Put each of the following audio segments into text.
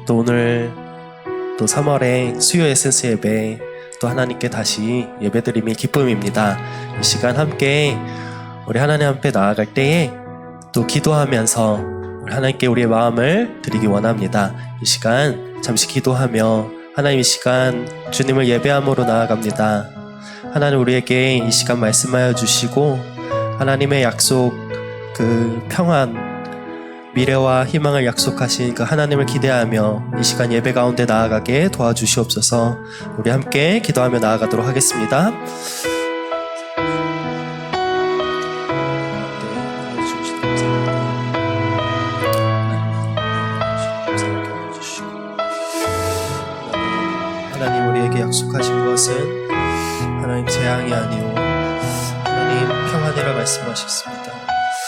또 오늘 또 3월에 수요 에센스 예배 또 하나님께 다시 예배드림이 기쁨입니다. 이 시간 함께 우리 하나님 앞에 나아갈 때에 또 기도하면서 하나님께 우리의 마음을 드리기 원합니다. 이 시간 잠시 기도하며 하나님 이 시간 주님을 예배함으로 나아갑니다. 하나님 우리에게 이 시간 말씀하여 주시고 하나님의 약속 그 평안 미래와 희망을 약속하신 그 하나님을 기대하며 이 시간 예배 가운데 나아가게 도와주시옵소서. 우리 함께 기도하며 나아가도록 하겠습니다. 하나님 우리에게 약속하신 것은 하나님 재앙이 아니오 하나님 평안이라 말씀하셨습니다.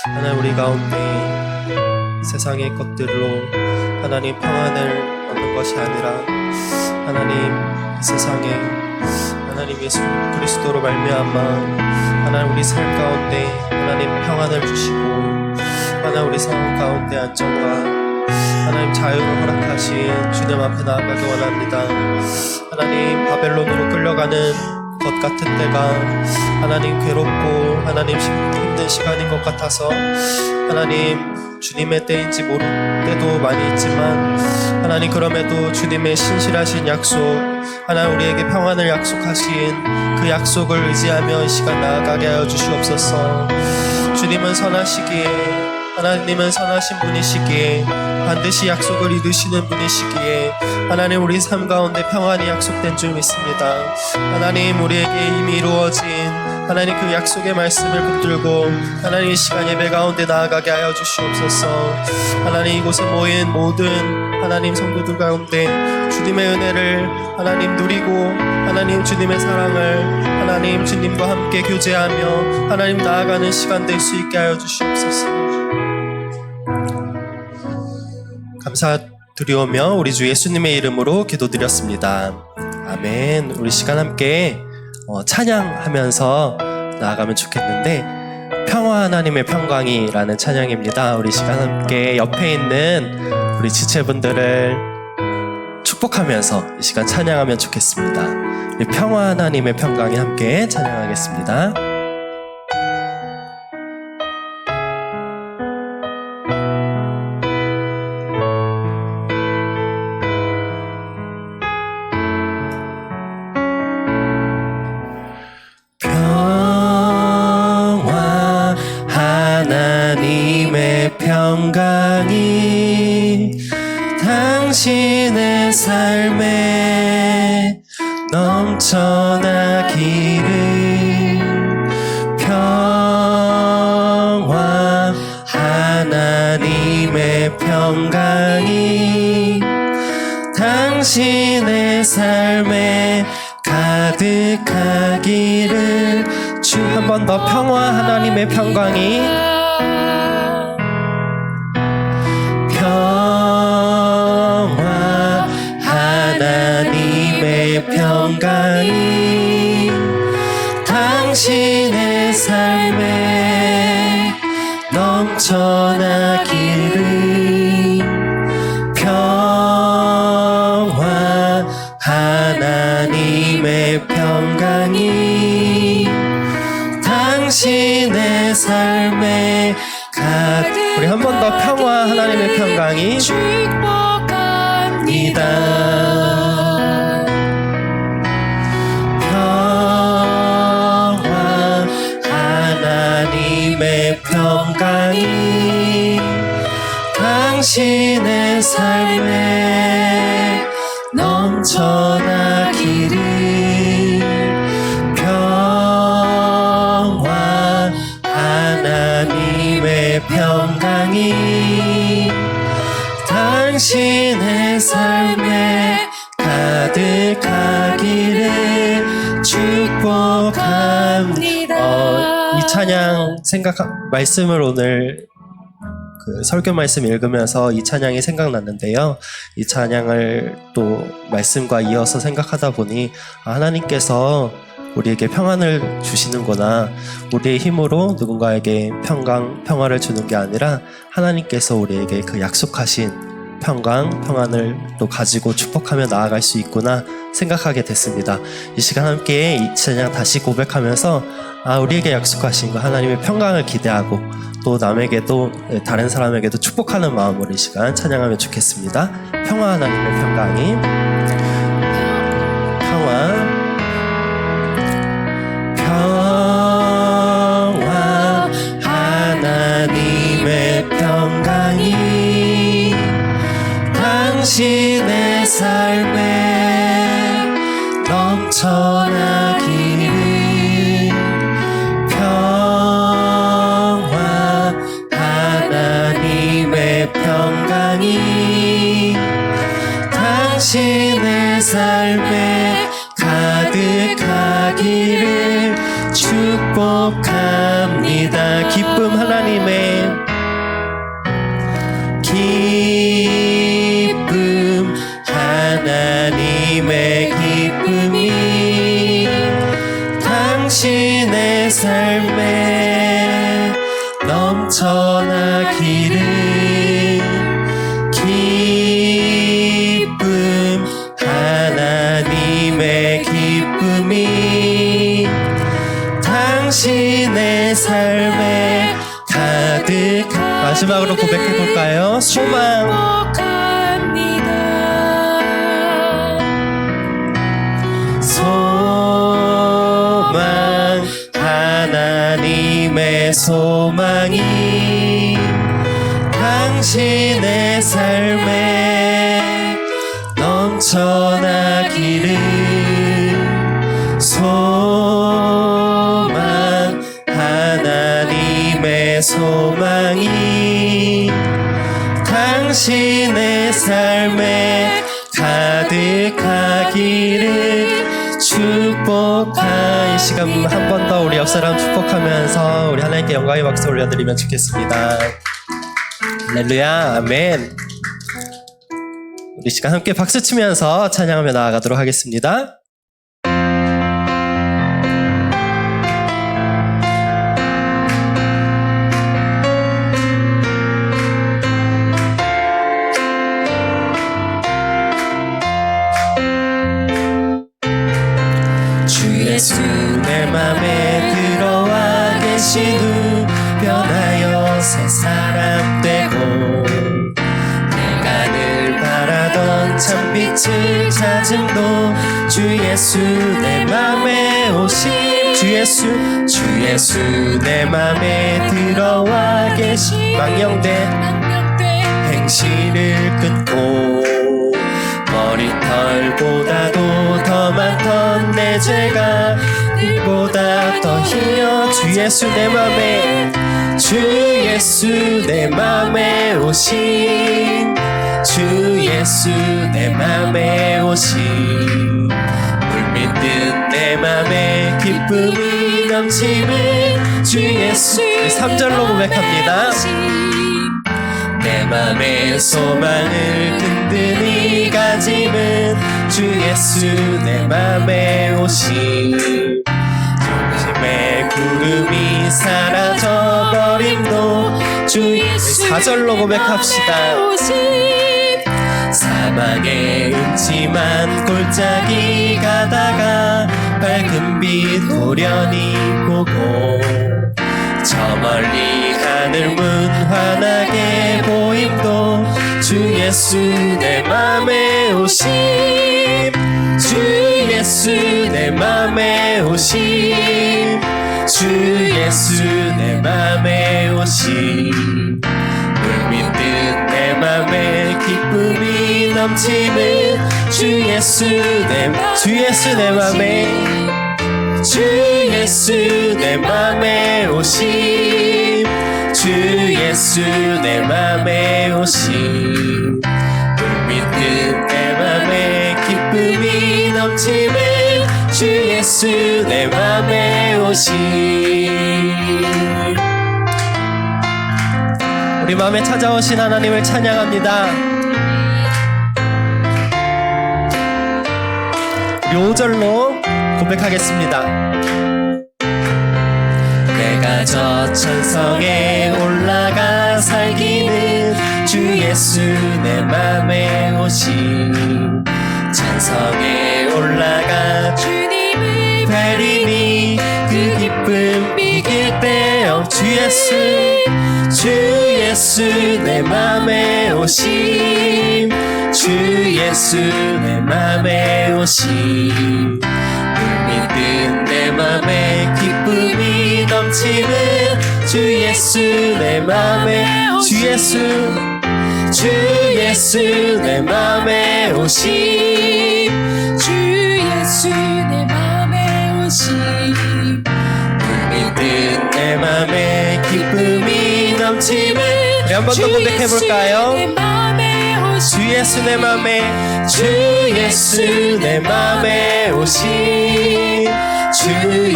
하나님 우리 가운데 세상의 것들로 하나님 평안을 얻는 것이 아니라 하나님 이 세상에 하나님 예수 그리스도로 말미암아 하나님 우리 삶 가운데 하나님 평안을 주시고 하나님 우리 삶 가운데 안정과 하나님 자유를 허락하신 주님 앞에 나아가기 원합니다. 하나님 바벨론으로 끌려가는 것 같은 때가 하나님 괴롭고 하나님 힘든 시간인 것 같아서 하나님 주님의 때인지 모를 때도 많이 있지만 하나님 그럼에도 주님의 신실하신 약속 하나님 우리에게 평안을 약속하신 그 약속을 의지하며 이 시간 나아가게 하여 주시옵소서. 주님은 선하시기에 하나님은 선하신 분이시기에 반드시 약속을 이루시는 분이시기에 하나님 우리 삶 가운데 평안이 약속된 줄 믿습니다. 하나님 우리에게 이미 이루어진 하나님 그 약속의 말씀을 붙들고 하나님 이 시간 예배 가운데 나아가게 하여 주시옵소서. 하나님 이곳에 모인 모든 하나님 성도들 가운데 주님의 은혜를 하나님 누리고 하나님 주님의 사랑을 하나님 주님과 함께 교제하며 하나님 나아가는 시간 될 수 있게 하여 주시옵소서. 감사드리오며 우리 주 예수님의 이름으로 기도드렸습니다. 아멘. 우리 시간 함께 찬양하면서 나아가면 좋겠는데 평화 하나님의 평강이라는 찬양입니다. 우리 시간 함께 옆에 있는 우리 지체분들을 축복하면서 이 시간 찬양하면 좋겠습니다. 우리 평화 하나님의 평강이 함께 찬양하겠습니다. 평강이 당신의 삶에 넘쳐나기를 평화 하나님의 평강이 당신의 삶에 가득하기를 주 한 번 더 평화 하나님의 평강이 평화 하나님의 평강이 당신의 삶에 넘쳐나기를 평화 하나님의 평강이 당신의 삶에 우리 한 번 더 평화 하나님의 평강이 축복합니다. 평화 하나님의 평강이 당신의 삶에 넘쳐나기를 평화 하나님의 평강이 당신의 삶에 가득하기를 축복합니다. 이 찬양 말씀을 오늘 그 설교 말씀 읽으면서 이 찬양이 생각났는데요. 이 찬양을 또 말씀과 이어서 생각하다 보니 하나님께서 우리에게 평안을 주시는구나. 우리의 힘으로 누군가에게 평화를 주는 게 아니라 하나님께서 우리에게 그 약속하신 평안을 또 가지고 축복하며 나아갈 수 있구나 생각하게 됐습니다. 이 시간 함께 이 찬양 다시 고백하면서 우리에게 약속하신 그 하나님의 평강을 기대하고 또 남에게도 다른 사람에게도 축복하는 마음으로 이 시간 찬양하면 좋겠습니다. 평화 하나님의 평강이 평화 하나님의 평강이 당신의 삶에 넘쳐나기를 평화 하나님의 평강이 당신의 삶에 가득하기를 축복합니다. 기쁨 하나님의 기쁨이 당신의 삶에 넘쳐나기를 기쁨 하나님의 기쁨이 당신의 삶에 가득 마지막으로 고백해볼까요? 소망 하나님의 소망이 당신의 삶에 넘쳐나기를 소망 하나님의 소망이 당신의 삶에 가득하기를 축복하 이 시간 한 번 더 우리 옆사람 축복하면서 우리 하나님께 영광의 박수 올려드리면 좋겠습니다. 할렐루야 아멘. 우리 시간 함께 박수 치면서 찬양하며 나아가도록 하겠습니다. 예수 내 맘에 들어와 계신 후 변하여 새 사람 되고 내가 늘 바라던 참빛을 찾음도 주 예수 내 맘에 오심 주 예수 내 맘에 들어와 계신 망령된 행실을 끊고 머리털보다도 더 많던 내 죄가 빛보다 더 희어 주 예수 내 맘에 오신 주 예수 내 맘에 오신 물밀듯 내 맘에 기쁨이 넘치는 주 예수 3절로 고백합니다. 내 맘의 소망을 든든히 가지는 주 예수 내 맘에 오신 중심의 구름이 사라져버림도 주 예수 4절로 고백합시다. 사막의 음침한 골짜기 가다가 밝은 빛 호련히 보고 저 멀리 하늘 문 환하게 보임도 주 예수 내 맘에 오심 주 예수 내 맘에 오심 주 예수 내 맘에 오심 물밀듯 내 맘에 기쁨이 넘치는 주 예수 내 맘에 주 예수 내 맘에 오심 주 예수 내 맘에 오심 물밀듯 내 맘에 기쁨이 넘치는 주 예수 내 맘에 오심 우리 마음에 찾아오신 하나님을 찬양합니다. 우리 5절로 고백하겠습니다. 내가 저 천성에 올라가 살기는 주 예수 내 맘에 오심 찬성에 올라가 주님을 뵈리니 그 기쁨 이길 때 주 예수 내 맘에 오심 주 예수 내 맘에 오심 물밀듯 내 맘에 기쁨이 넘치는 주 예수 내 맘에 주 예수 내 맘에 오심 주 예수 내 맘에 오심 물밀듯 내 맘에 기쁨이 넘치는 한 번 더 고백해볼까요? 주 예수 내 맘에 주 예수 내 맘에 오심 주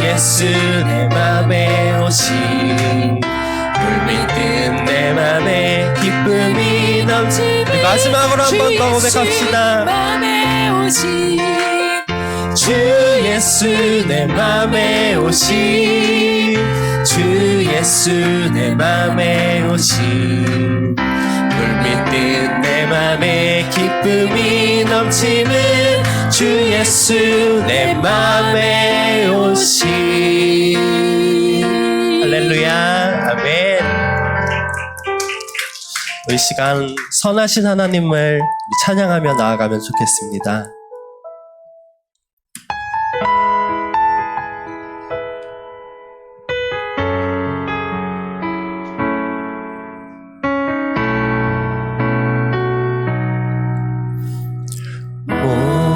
예수 내 맘에 오심 물밀듯 내 맘에 기쁨이 넘치는 마지막으로 한 번 더 고백합시다 주 예수 내 맘에 오심 주 예수 내 맘에 오심 물밀듯 내 맘에 기쁨이 넘치는 주 예수 내 맘에 오심 할렐루야 아멘. 이 시간 선하신 하나님을 찬양하며 나아가면 좋겠습니다.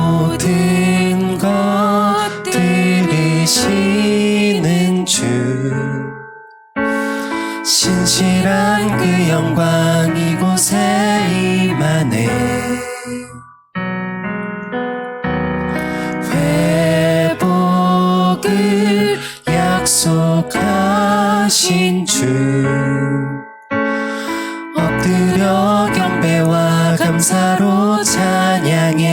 모든 것 들으시는 주 신실한 그 영광 이곳에 임하네 회복을 약속하신 주 엎드려 경배와 감사로 찬양해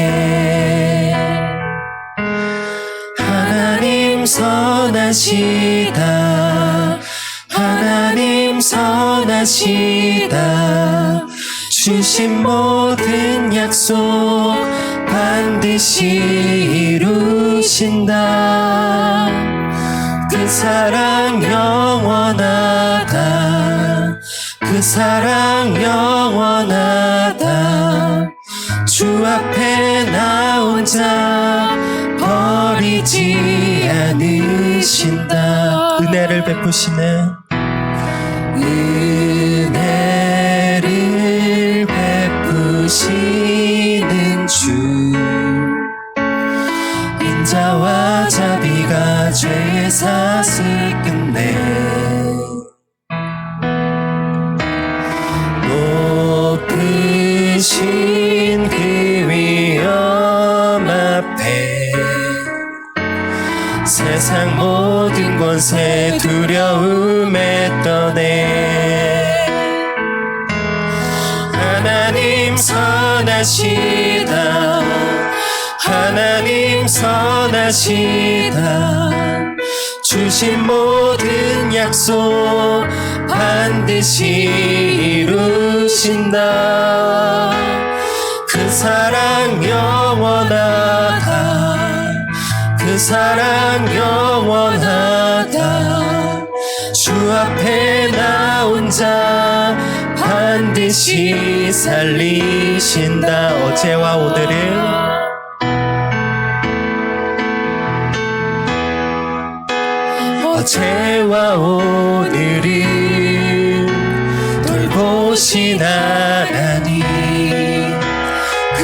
하나님 선하시다 하나님 선하시다 주신 모든 약속 반드시 이루신다 그 사랑 영원하다 그 사랑 영원하다 주 앞에 나 혼자 버리지 않으신다 은혜를 베푸시네 은혜를 베푸시는 주 인자와 자비가 죄의 삭을 끝내 높으신 그 위엄 앞에 세상 모든 권세 두려움에 떠내 하나님 선하시다 하나님 선하시다 주신 모든 약속 반드시 이루신다 그 사랑 영원하다 그 사랑 영원하다 주 앞에 나 혼자 반드시 살리신다 어제와 오늘은 어제와 오늘은 돌보신 하나님 그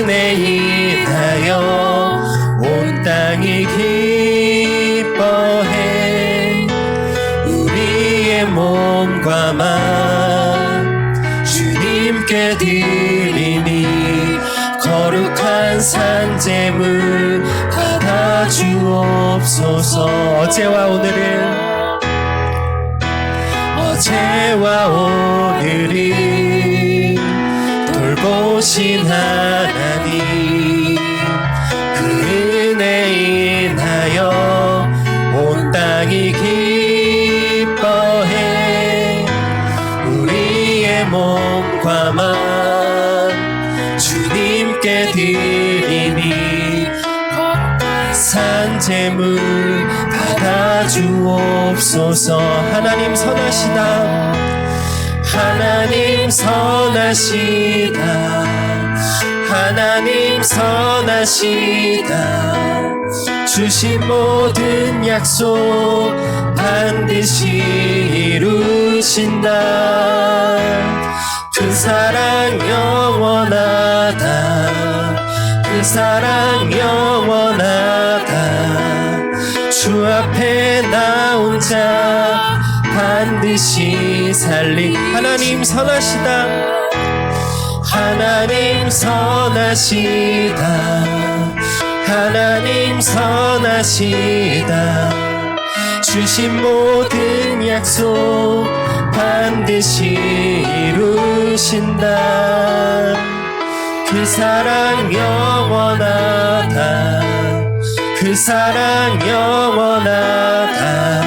은혜 인하여 온 땅이 기뻐해 우리의 몸과 맘 주님께 드리니 거룩한 산제물 받아주옵소서 어제와 오늘은 돌보신 하나님 그 은혜 인하여 온 땅이 기뻐해 우리의 몸과 주께 드리니 산 제물 받아주옵소서. 하나님 선하시다. 하나님 선하시다. 하나님 선하시다. 주신 모든 약속 반드시 이루신다. 그 사랑 영원하다. 그 사랑 영원하다. 주 앞에 나 혼자 반드시 하나님 선하시다. 하나님 선하시다. 하나님 선하시다. 주신 모든 약속 반드시 이루신다. 그 사랑 영원하다. 그 사랑 영원하다.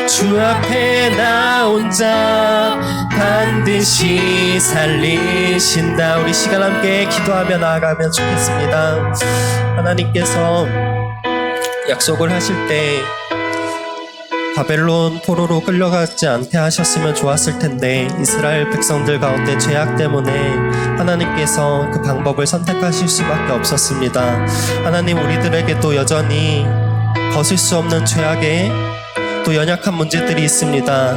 주 앞에 나 혼자 반드시 살리신다. 우리 시간 함께 기도하며 나아가면 좋겠습니다. 하나님께서 약속을 하실 때 바벨론 포로로 끌려가지 않게 하셨으면 좋았을 텐데 이스라엘 백성들 가운데 죄악 때문에 하나님께서 그 방법을 선택하실 수밖에 없었습니다. 하나님, 우리들에게도 여전히 벗을 수 없는 죄악에 또 연약한 문제들이 있습니다.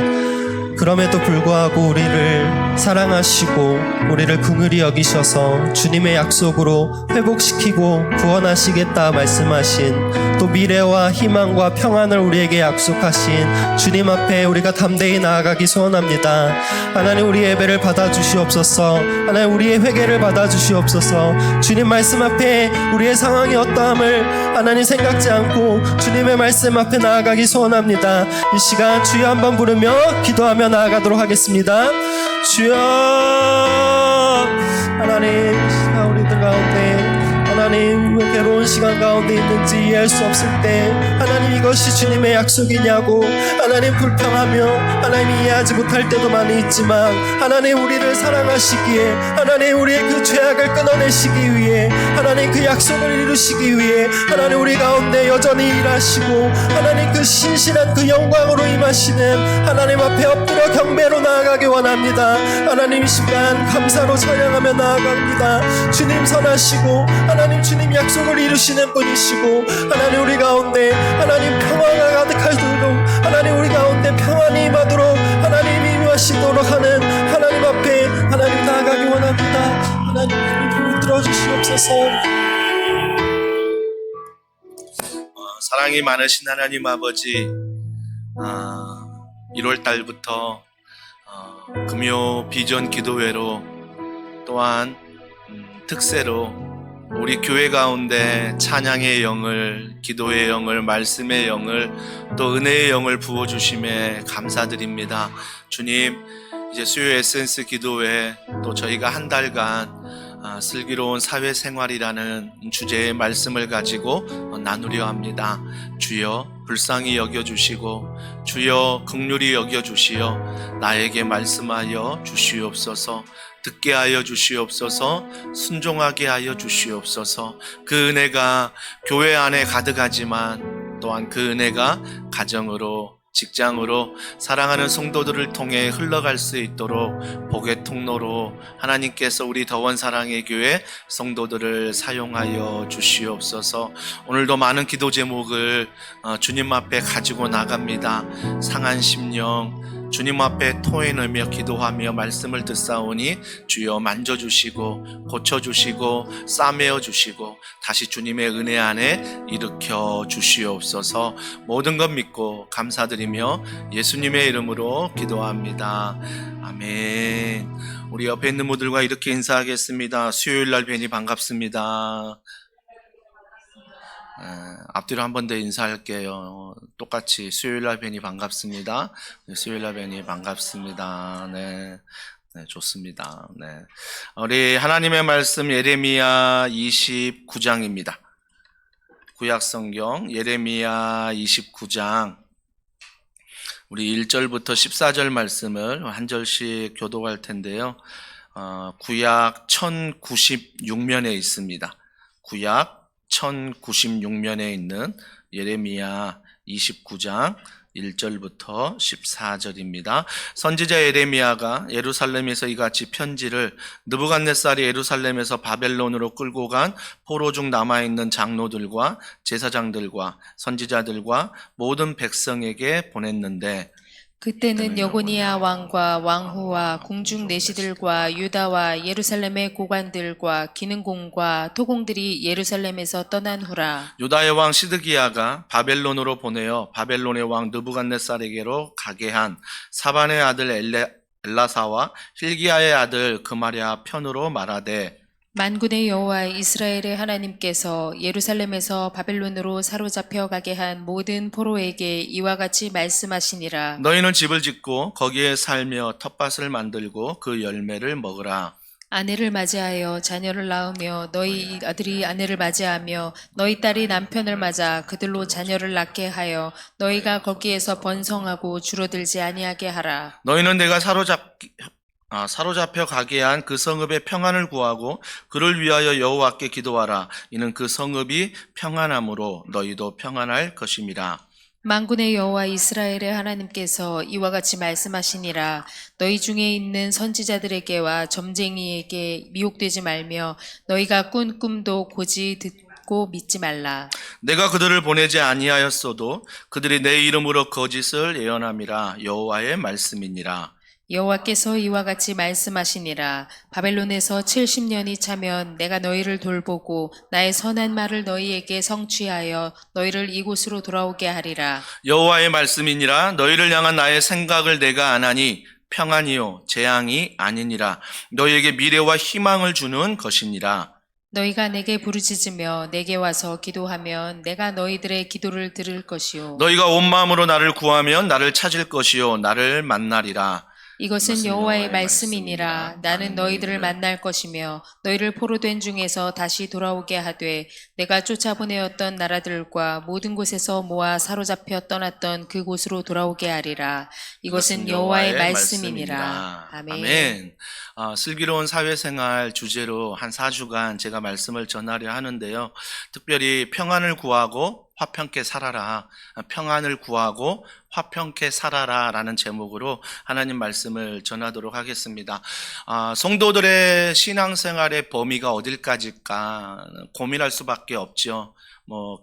그럼에도 불구하고 우리를 사랑하시고 우리를 긍휼히 여기셔서 주님의 약속으로 회복시키고 구원하시겠다 말씀하신, 또 미래와 희망과 평안을 우리에게 약속하신 주님 앞에 우리가 담대히 나아가기 소원합니다. 하나님, 우리 예배를 받아주시옵소서. 하나님, 우리의 회개를 받아주시옵소서. 주님 말씀 앞에 우리의 상황이 어떠함을 하나님 생각지 않고 주님의 말씀 앞에 나아가기 소원합니다. 이 시간 주여 한번 부르며 기도하며 나아가도록 하겠습니다. 주여. 하나님, 우리들 가운데 하나님 괴로운 시간 가운데 있는지 이해할 수 없을 때 하나님, 이것이 주님의 약속이냐고 하나님 불평하며 하나님 이해하지 못할 때도 많이 있지만 하나님, 우리를 사랑하시기에 하나님 우리의 그 죄악을 끊어내시기 위해 하나님 그 약속을 이루시기 위해 하나님 우리 가운데 여전히 일하시고 하나님 그 신실한 그 영광으로 임하시는 하나님 앞에 엎드려 경배로 나아가기 원합니다. 하나님, 이 시간 감사로 찬양하며 나아갑니다. 주님 선하시고 하나님 주님 약속을 이루시는 분이시고 하나님, 우리 가운데 하나님 평화가 가득하도록 하나님 우리 가운데 평안이 임하도록 하나님 임하시도록 하는 하나님 앞에 하나님 나아가기 원합니다. 하나님 붙들어 주시옵소서. 사랑이 많으신 하나님 아버지, 1월 달부터 금요 비전 기도회로 또한 특세로 우리 교회 가운데 찬양의 영을, 기도의 영을, 말씀의 영을, 또 은혜의 영을 부어주심에 감사드립니다. 주님, 이제 수요 에센스 기도회 또 저희가 한 달간 슬기로운 사회생활이라는 주제의 말씀을 가지고 나누려 합니다. 주여 불쌍히 여겨주시고 주여 긍휼히 여겨주시어 나에게 말씀하여 주시옵소서. 듣게 하여 주시옵소서. 순종하게 하여 주시옵소서. 그 은혜가 교회 안에 가득하지만 또한 그 은혜가 가정으로, 직장으로 사랑하는 성도들을 통해 흘러갈 수 있도록 복의 통로로 하나님께서 우리 더원 사랑의 교회 성도들을 사용하여 주시옵소서. 오늘도 많은 기도 제목을 주님 앞에 가지고 나갑니다. 상한 심령 주님 앞에 토해내며 기도하며 말씀을 듣사오니 주여 만져주시고 고쳐주시고 싸매어주시고 다시 주님의 은혜 안에 일으켜 주시옵소서. 모든 것 믿고 감사드리며 예수님의 이름으로 기도합니다. 아멘. 우리 옆에 있는 분들과 이렇게 인사하겠습니다. 수요일날 뵈니 반갑습니다. 앞뒤로 한 번 더 인사할게요. 똑같이 수요일날 뵈니 반갑습니다. 수요일날 뵈니 반갑습니다. 네, 좋습니다. 네, 우리 하나님의 말씀 예레미야 29장입니다. 구약성경 예레미야 29장 우리 1절부터 14절 말씀을 한 절씩 교독할 텐데요. 구약 1096면에 있습니다. 구약 1096면에 있는 예레미야 29장 1절부터 14절입니다. 선지자 예레미야가 예루살렘에서 이같이 편지를 느부갓네살이 예루살렘에서 바벨론으로 끌고 간 포로 중 남아있는 장로들과 제사장들과 선지자들과 모든 백성에게 보냈는데 그때는 여고니아 왕과 왕후와 궁중 내시들과 유다와 예루살렘의 고관들과 기능공과 토공들이 예루살렘에서 떠난 후라. 유다의 왕 시드기야가 바벨론으로 보내어 바벨론의 왕 느부갓네살에게로 가게 한 사반의 아들 엘라사와 힐기야의 아들 그마랴 편으로 말하되 만군의 여호와 이스라엘의 하나님께서 예루살렘에서 바벨론으로 사로잡혀 가게 한 모든 포로에게 이와 같이 말씀하시니라. 너희는 집을 짓고 거기에 살며 텃밭을 만들고 그 열매를 먹으라. 아내를 맞이하여 자녀를 낳으며 너희 아들이 아내를 맞이하며 너희 딸이 남편을 맞아 그들로 자녀를 낳게 하여 너희가 거기에서 번성하고 줄어들지 아니하게 하라. 너희는 내가 사로잡혀 가게 한 그 성읍의 평안을 구하고 그를 위하여 여호와께 기도하라. 이는 그 성읍이 평안함으로 너희도 평안할 것임이라. 만군의 여호와 이스라엘의 하나님께서 이와 같이 말씀하시니라. 너희 중에 있는 선지자들에게와 점쟁이에게 미혹되지 말며 너희가 꾼 꿈도 고지 듣고 믿지 말라. 내가 그들을 보내지 아니하였어도 그들이 내 이름으로 거짓을 예언함이라. 여호와의 말씀이니라. 여호와께서 이와 같이 말씀하시니라. 바벨론에서 70년이 차면 내가 너희를 돌보고 나의 선한 말을 너희에게 성취하여 너희를 이곳으로 돌아오게 하리라. 여호와의 말씀이니라. 너희를 향한 나의 생각을 내가 아나니 평안이요 재앙이 아니니라. 너희에게 미래와 희망을 주는 것이니라. 너희가 내게 부르짖으며 내게 와서 기도하면 내가 너희들의 기도를 들을 것이요. 너희가 온 마음으로 나를 구하면 나를 찾을 것이요 나를 만나리라. 이것은 여호와의 말씀이니라. 나는 너희들을 만날 것이며 너희를 포로된 중에서 다시 돌아오게 하되 내가 쫓아보내었던 나라들과 모든 곳에서 모아 사로잡혀 떠났던 그곳으로 돌아오게 하리라. 이것은 여호와의 말씀이니라. 아멘. 슬기로운 사회생활 주제로 한 4주간 제가 말씀을 전하려 하는데요. 특별히 평안을 구하고 화평케 살아라. 평안을 구하고 화평케 살아라 라는 제목으로 하나님 말씀을 전하도록 하겠습니다. 성도들의 신앙생활의 범위가 어딜까지일까 고민할 수밖에 없죠.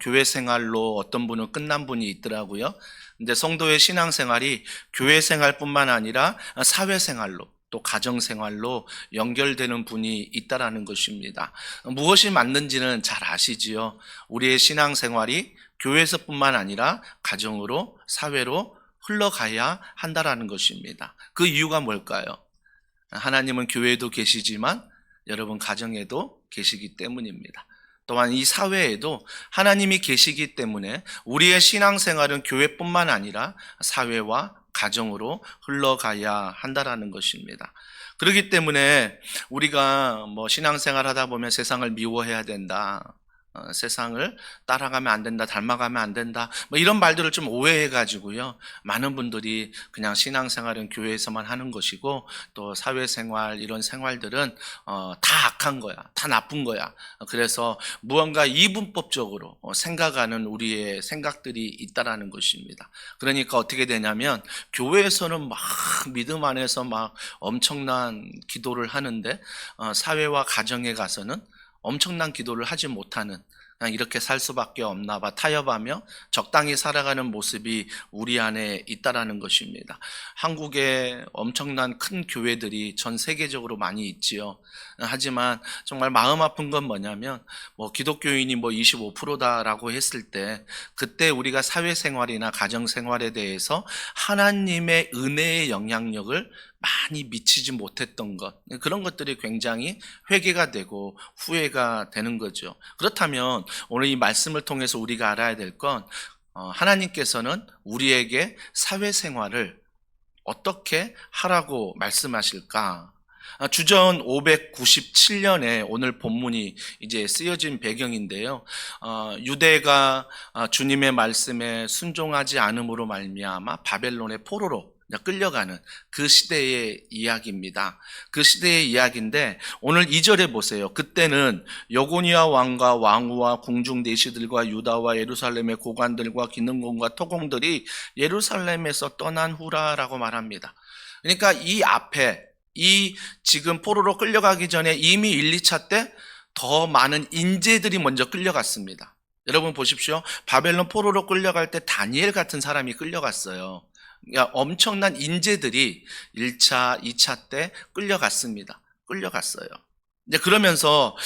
교회 생활로 어떤 분은 끝난 분이 있더라고요. 근데 성도의 신앙생활이 교회 생활뿐만 아니라 사회생활로 또 가정생활로 연결되는 분이 있다라는 것입니다. 무엇이 맞는지는 잘 아시지요. 우리의 신앙생활이 교회에서뿐만 아니라 가정으로 사회로 흘러가야 한다라는 것입니다. 그 이유가 뭘까요? 하나님은 교회에도 계시지만 여러분 가정에도 계시기 때문입니다. 또한 이 사회에도 하나님이 계시기 때문에 우리의 신앙생활은 교회뿐만 아니라 사회와 가정으로 흘러가야 한다라는 것입니다. 그렇기 때문에 우리가 신앙생활 하다 보면 세상을 미워해야 된다. 세상을 따라가면 안 된다, 닮아가면 안 된다, 이런 말들을 좀 오해해가지고요. 많은 분들이 그냥 신앙생활은 교회에서만 하는 것이고 또 사회생활 이런 생활들은 다 악한 거야, 다 나쁜 거야. 그래서 무언가 이분법적으로 생각하는 우리의 생각들이 있다라는 것입니다. 그러니까 어떻게 되냐면 교회에서는 막 믿음 안에서 막 엄청난 기도를 하는데 사회와 가정에 가서는 엄청난 기도를 하지 못하는, 그냥 이렇게 살 수밖에 없나 봐 타협하며 적당히 살아가는 모습이 우리 안에 있다라는 것입니다. 한국에 엄청난 큰 교회들이 전 세계적으로 많이 있지요. 하지만 정말 마음 아픈 건 뭐냐면 기독교인이 25%다라고 했을 때 그때 우리가 사회생활이나 가정생활에 대해서 하나님의 은혜의 영향력을 많이 미치지 못했던 것, 그런 것들이 굉장히 회개가 되고 후회가 되는 거죠. 그렇다면 오늘 이 말씀을 통해서 우리가 알아야 될 건 하나님께서는 우리에게 사회생활을 어떻게 하라고 말씀하실까? 주전 597년에 오늘 본문이 이제 쓰여진 배경인데요. 유대가 주님의 말씀에 순종하지 않음으로 말미암아 바벨론의 포로로 끌려가는 그 시대의 이야기입니다. 그 시대의 이야기인데 오늘 2절에 보세요. 그때는 여고니아 왕과 왕후와 궁중 내시들과 유다와 예루살렘의 고관들과 기능공과 토공들이 예루살렘에서 떠난 후라라고 말합니다. 그러니까 이 앞에 이 지금 포로로 끌려가기 전에 이미 1, 2차 때 더 많은 인재들이 먼저 끌려갔습니다. 여러분 보십시오. 바벨론 포로로 끌려갈 때 다니엘 같은 사람이 끌려갔어요. 그러니까 엄청난 인재들이 1차, 2차 때 끌려갔습니다. 끌려갔어요. 이제 그러면서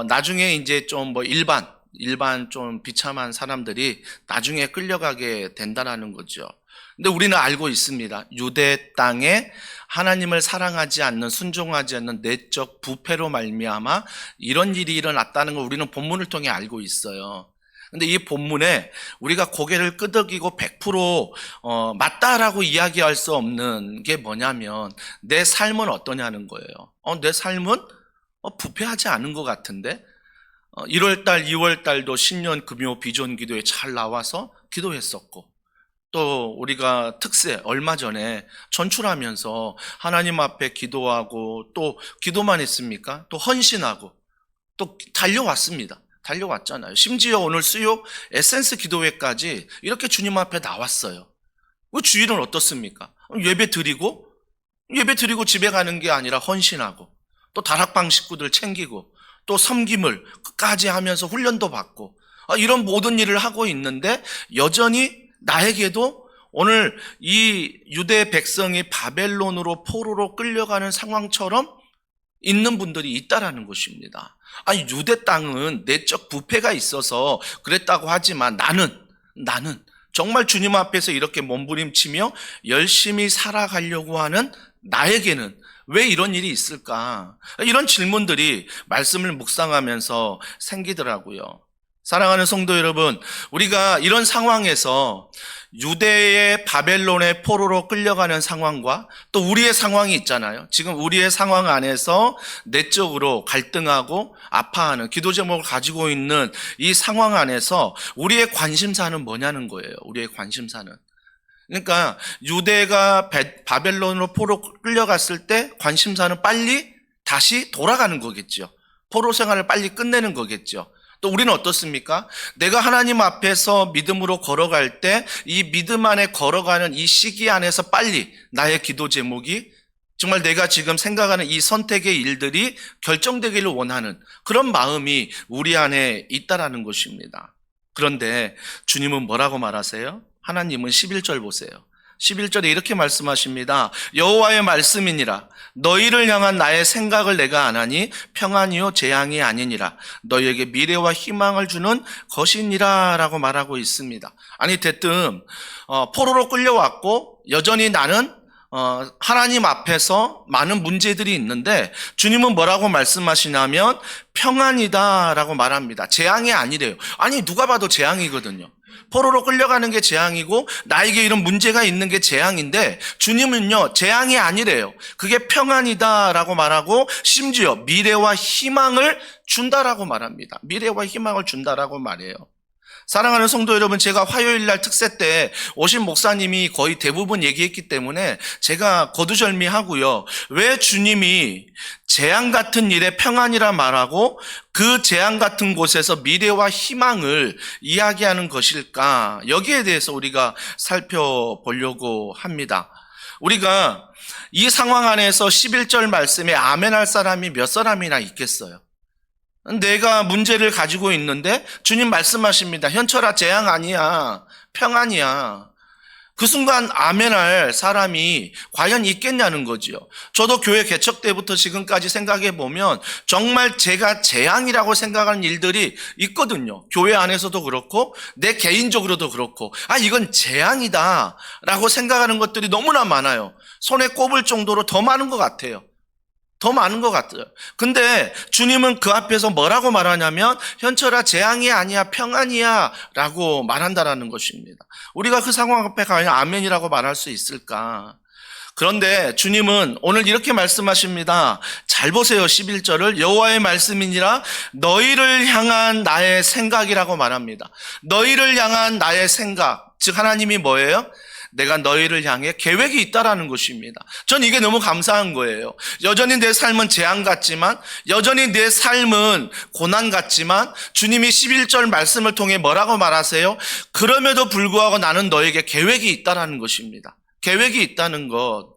나중에 이제 좀 뭐 일반 좀 비참한 사람들이 나중에 끌려가게 된다라는 거죠. 근데 우리는 알고 있습니다. 유대 땅에 하나님을 사랑하지 않는, 순종하지 않는 내적 부패로 말미암아 이런 일이 일어났다는 걸 우리는 본문을 통해 알고 있어요. 근데 이 본문에 우리가 고개를 끄덕이고 100% 맞다라고 이야기할 수 없는 게 뭐냐면 내 삶은 어떠냐는 거예요. 내 삶은 부패하지 않은 것 같은데 1월달, 2월달도 신년 금요 비전 기도에 잘 나와서 기도했었고 또 우리가 특세 얼마 전에 전출하면서 하나님 앞에 기도하고 또 기도만 했습니까? 또 헌신하고 또 달려왔습니다. 달려왔잖아요. 심지어 오늘 수요 에센스 기도회까지 이렇게 주님 앞에 나왔어요. 그 주일은 어떻습니까? 예배 드리고 집에 가는 게 아니라 헌신하고 또 다락방 식구들 챙기고 또 섬김을 끝까지 하면서 훈련도 받고 이런 모든 일을 하고 있는데 여전히 나에게도 오늘 이 유대 백성이 바벨론으로 포로로 끌려가는 상황처럼 있는 분들이 있다라는 것입니다. 아니 유대 땅은 내적 부패가 있어서 그랬다고 하지만 나는 정말 주님 앞에서 이렇게 몸부림치며 열심히 살아가려고 하는 나에게는 왜 이런 일이 있을까? 이런 질문들이 말씀을 묵상하면서 생기더라고요. 사랑하는 성도 여러분, 우리가 이런 상황에서 유대의 바벨론의 포로로 끌려가는 상황과 또 우리의 상황이 있잖아요. 지금 우리의 상황 안에서 내적으로 갈등하고 아파하는 기도 제목을 가지고 있는 이 상황 안에서 우리의 관심사는 뭐냐는 거예요. 우리의 관심사는. 그러니까 유대가 바벨론으로 포로 끌려갔을 때 관심사는 빨리 다시 돌아가는 거겠죠. 포로 생활을 빨리 끝내는 거겠죠. 또 우리는 어떻습니까? 내가 하나님 앞에서 믿음으로 걸어갈 때 이 믿음 안에 걸어가는 이 시기 안에서 빨리 나의 기도 제목이 정말 내가 지금 생각하는 이 선택의 일들이 결정되기를 원하는 그런 마음이 우리 안에 있다라는 것입니다. 그런데 주님은 뭐라고 말하세요? 하나님은 11절 보세요. 11절에 이렇게 말씀하십니다. 여호와의 말씀이니라. 너희를 향한 나의 생각을 내가 아나니 평안이요 재앙이 아니니라. 너희에게 미래와 희망을 주는 것이니라 라고 말하고 있습니다. 아니 대뜸 포로로 끌려왔고 여전히 나는 하나님 앞에서 많은 문제들이 있는데 주님은 뭐라고 말씀하시냐면 평안이다 라고 말합니다. 재앙이 아니래요. 아니 누가 봐도 재앙이거든요. 포로로 끌려가는 게 재앙이고 나에게 이런 문제가 있는 게 재앙인데 주님은요 재앙이 아니래요. 그게 평안이다라고 말하고 심지어 미래와 희망을 준다라고 말합니다. 미래와 희망을 준다라고 말해요. 사랑하는 성도 여러분, 제가 화요일 날 특세 때 오신 목사님이 거의 대부분 얘기했기 때문에 제가 거두절미하고요. 왜 주님이 재앙 같은 일에 평안이라 말하고 그 재앙 같은 곳에서 미래와 희망을 이야기하는 것일까? 여기에 대해서 우리가 살펴보려고 합니다. 우리가 이 상황 안에서 11절 말씀에 아멘할 사람이 몇 사람이나 있겠어요? 내가 문제를 가지고 있는데 주님 말씀하십니다. 현철아 재앙 아니야. 평안이야. 그 순간 아멘할 사람이 과연 있겠냐는 거지요. 저도 교회 개척 때부터 지금까지 생각해 보면 정말 제가 재앙이라고 생각하는 일들이 있거든요. 교회 안에서도 그렇고 내 개인적으로도 그렇고 이건 재앙이다 라고 생각하는 것들이 너무나 많아요. 손에 꼽을 정도로 더 많은 것 같아요. 더 많은 것 같아요. 근데 주님은 그 앞에서 뭐라고 말하냐면 현철아 재앙이 아니야 평안이야 라고 말한다라는 것입니다. 우리가 그 상황 앞에 과연 아멘이라고 말할 수 있을까? 그런데 주님은 오늘 이렇게 말씀하십니다. 잘 보세요. 11절을 여호와의 말씀이니라 너희를 향한 나의 생각이라고 말합니다. 너희를 향한 나의 생각, 즉 하나님이 뭐예요? 내가 너희를 향해 계획이 있다라는 것입니다. 전 이게 너무 감사한 거예요. 여전히 내 삶은 재앙 같지만, 여전히 내 삶은 고난 같지만, 주님이 11절 말씀을 통해 뭐라고 말하세요? 그럼에도 불구하고 나는 너에게 계획이 있다라는 것입니다. 계획이 있다는 것.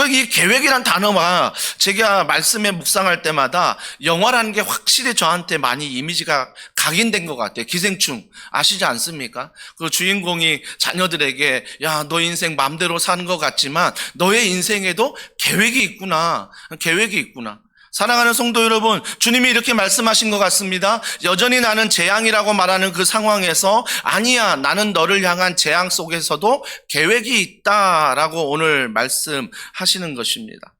이 계획이란 단어가 제가 말씀에 묵상할 때마다 영화라는 게 확실히 저한테 많이 이미지가 각인된 것 같아요. 기생충 아시지 않습니까? 그 주인공이 자녀들에게 야, 너 인생 맘대로 사는 것 같지만 너의 인생에도 계획이 있구나. 계획이 있구나. 사랑하는 성도 여러분, 주님이 이렇게 말씀하신 것 같습니다. 여전히 나는 재앙이라고 말하는 그 상황에서 아니야, 나는 너를 향한 재앙 속에서도 계획이 있다라고 오늘 말씀하시는 것입니다.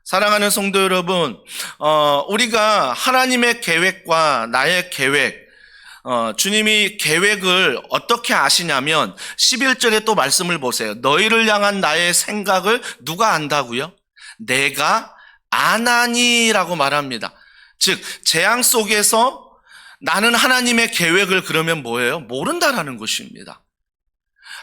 사랑하는 성도 여러분, 우리가 하나님의 계획과 나의 계획, 주님이 계획을 어떻게 아시냐면 11절에 또 말씀을 보세요. 너희를 향한 나의 생각을 누가 안다고요? 내가 아나니라고 말합니다. 즉 재앙 속에서 나는 하나님의 계획을 그러면 뭐예요? 모른다라는 것입니다.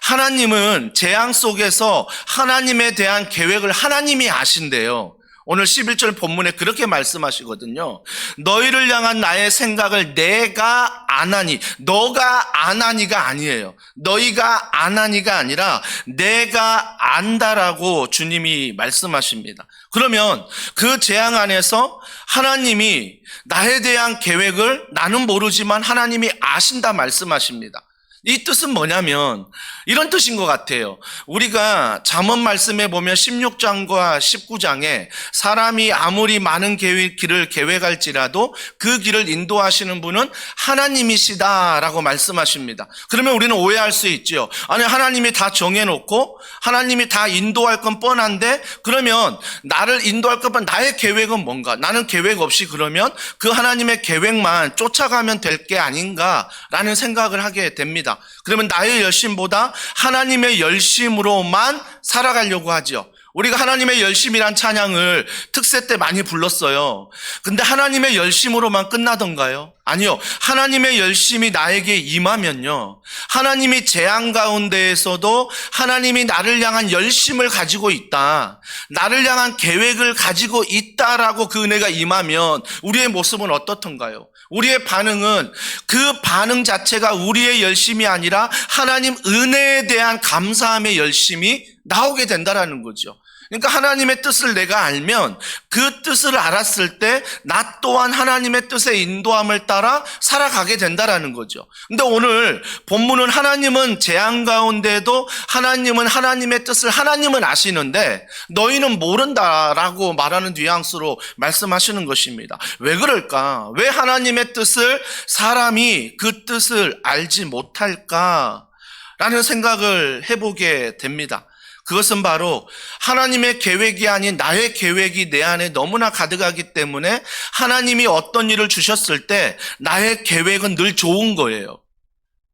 하나님은 재앙 속에서 하나님에 대한 계획을 하나님이 아신대요. 오늘 11절 본문에 그렇게 말씀하시거든요. 너희를 향한 나의 생각을 내가 아나니, 너가 아나니가 아니에요. 너희가 아나니가 아니라 내가 안다라고 주님이 말씀하십니다. 그러면 그 재앙 안에서 하나님이 나에 대한 계획을 나는 모르지만 하나님이 아신다 말씀하십니다. 이 뜻은 뭐냐면 이런 뜻인 것 같아요. 우리가 잠언 말씀에 보면 16장과 19장에 사람이 아무리 많은 길을 계획할지라도 그 길을 인도하시는 분은 하나님이시다라고 말씀하십니다. 그러면 우리는 오해할 수 있죠. 아니, 하나님이 다 정해놓고 하나님이 다 인도할 건 뻔한데 그러면 나를 인도할 것만 나의 계획은 뭔가? 나는 계획 없이 그러면 그 하나님의 계획만 쫓아가면 될 게 아닌가라는 생각을 하게 됩니다. 그러면 나의 열심보다 하나님의 열심으로만 살아가려고 하죠. 우리가 하나님의 열심이란 찬양을 특세 때 많이 불렀어요. 근데 하나님의 열심으로만 끝나던가요? 아니요. 하나님의 열심이 나에게 임하면요, 하나님이 재앙 가운데에서도 하나님이 나를 향한 열심을 가지고 있다, 나를 향한 계획을 가지고 있다라고 그 은혜가 임하면 우리의 모습은 어떻던가요? 우리의 반응은 그 반응 자체가 우리의 열심이 아니라 하나님 은혜에 대한 감사함의 열심이 나오게 된다라는 거죠. 그러니까 하나님의 뜻을 내가 알면 그 뜻을 알았을 때 나 또한 하나님의 뜻의 인도함을 따라 살아가게 된다라는 거죠. 근데 오늘 본문은 하나님은 재앙 가운데도 하나님은 하나님의 뜻을 하나님은 아시는데 너희는 모른다라고 말하는 뉘앙스로 말씀하시는 것입니다. 왜 그럴까? 왜 하나님의 뜻을 사람이 그 뜻을 알지 못할까라는 생각을 해보게 됩니다. 그것은 바로 하나님의 계획이 아닌 나의 계획이 내 안에 너무나 가득하기 때문에 하나님이 어떤 일을 주셨을 때 나의 계획은 늘 좋은 거예요.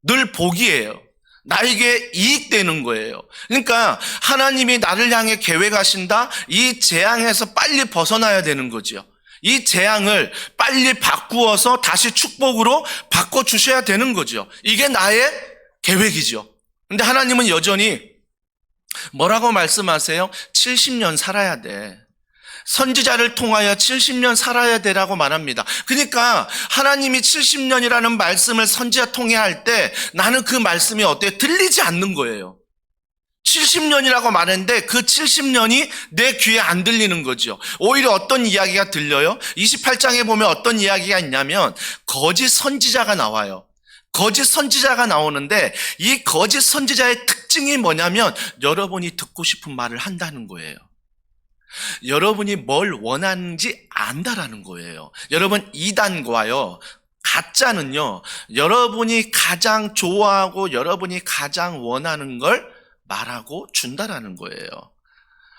늘 복이에요. 나에게 이익되는 거예요. 그러니까 하나님이 나를 향해 계획하신다? 이 재앙에서 빨리 벗어나야 되는 거죠. 이 재앙을 빨리 바꾸어서 다시 축복으로 바꿔주셔야 되는 거죠. 이게 나의 계획이죠. 근데 하나님은 여전히 뭐라고 말씀하세요? 70년 살아야 돼. 선지자를 통하여 70년 살아야 되라고 말합니다. 그러니까 하나님이 70년이라는 말씀을 선지자 통해 할 때 나는 그 말씀이 어때요? 들리지 않는 거예요. 70년이라고 말했는데 그 70년이 내 귀에 안 들리는 거죠. 오히려 어떤 이야기가 들려요? 28장에 보면 어떤 이야기가 있냐면 거짓 선지자가 나와요. 거짓 선지자가 나오는데 이 거짓 선지자의 특징이 뭐냐면 여러분이 듣고 싶은 말을 한다는 거예요. 여러분이 뭘 원하는지 안다라는 거예요. 여러분, 이단과요, 가짜는요, 여러분이 가장 좋아하고 여러분이 가장 원하는 걸 말하고 준다라는 거예요.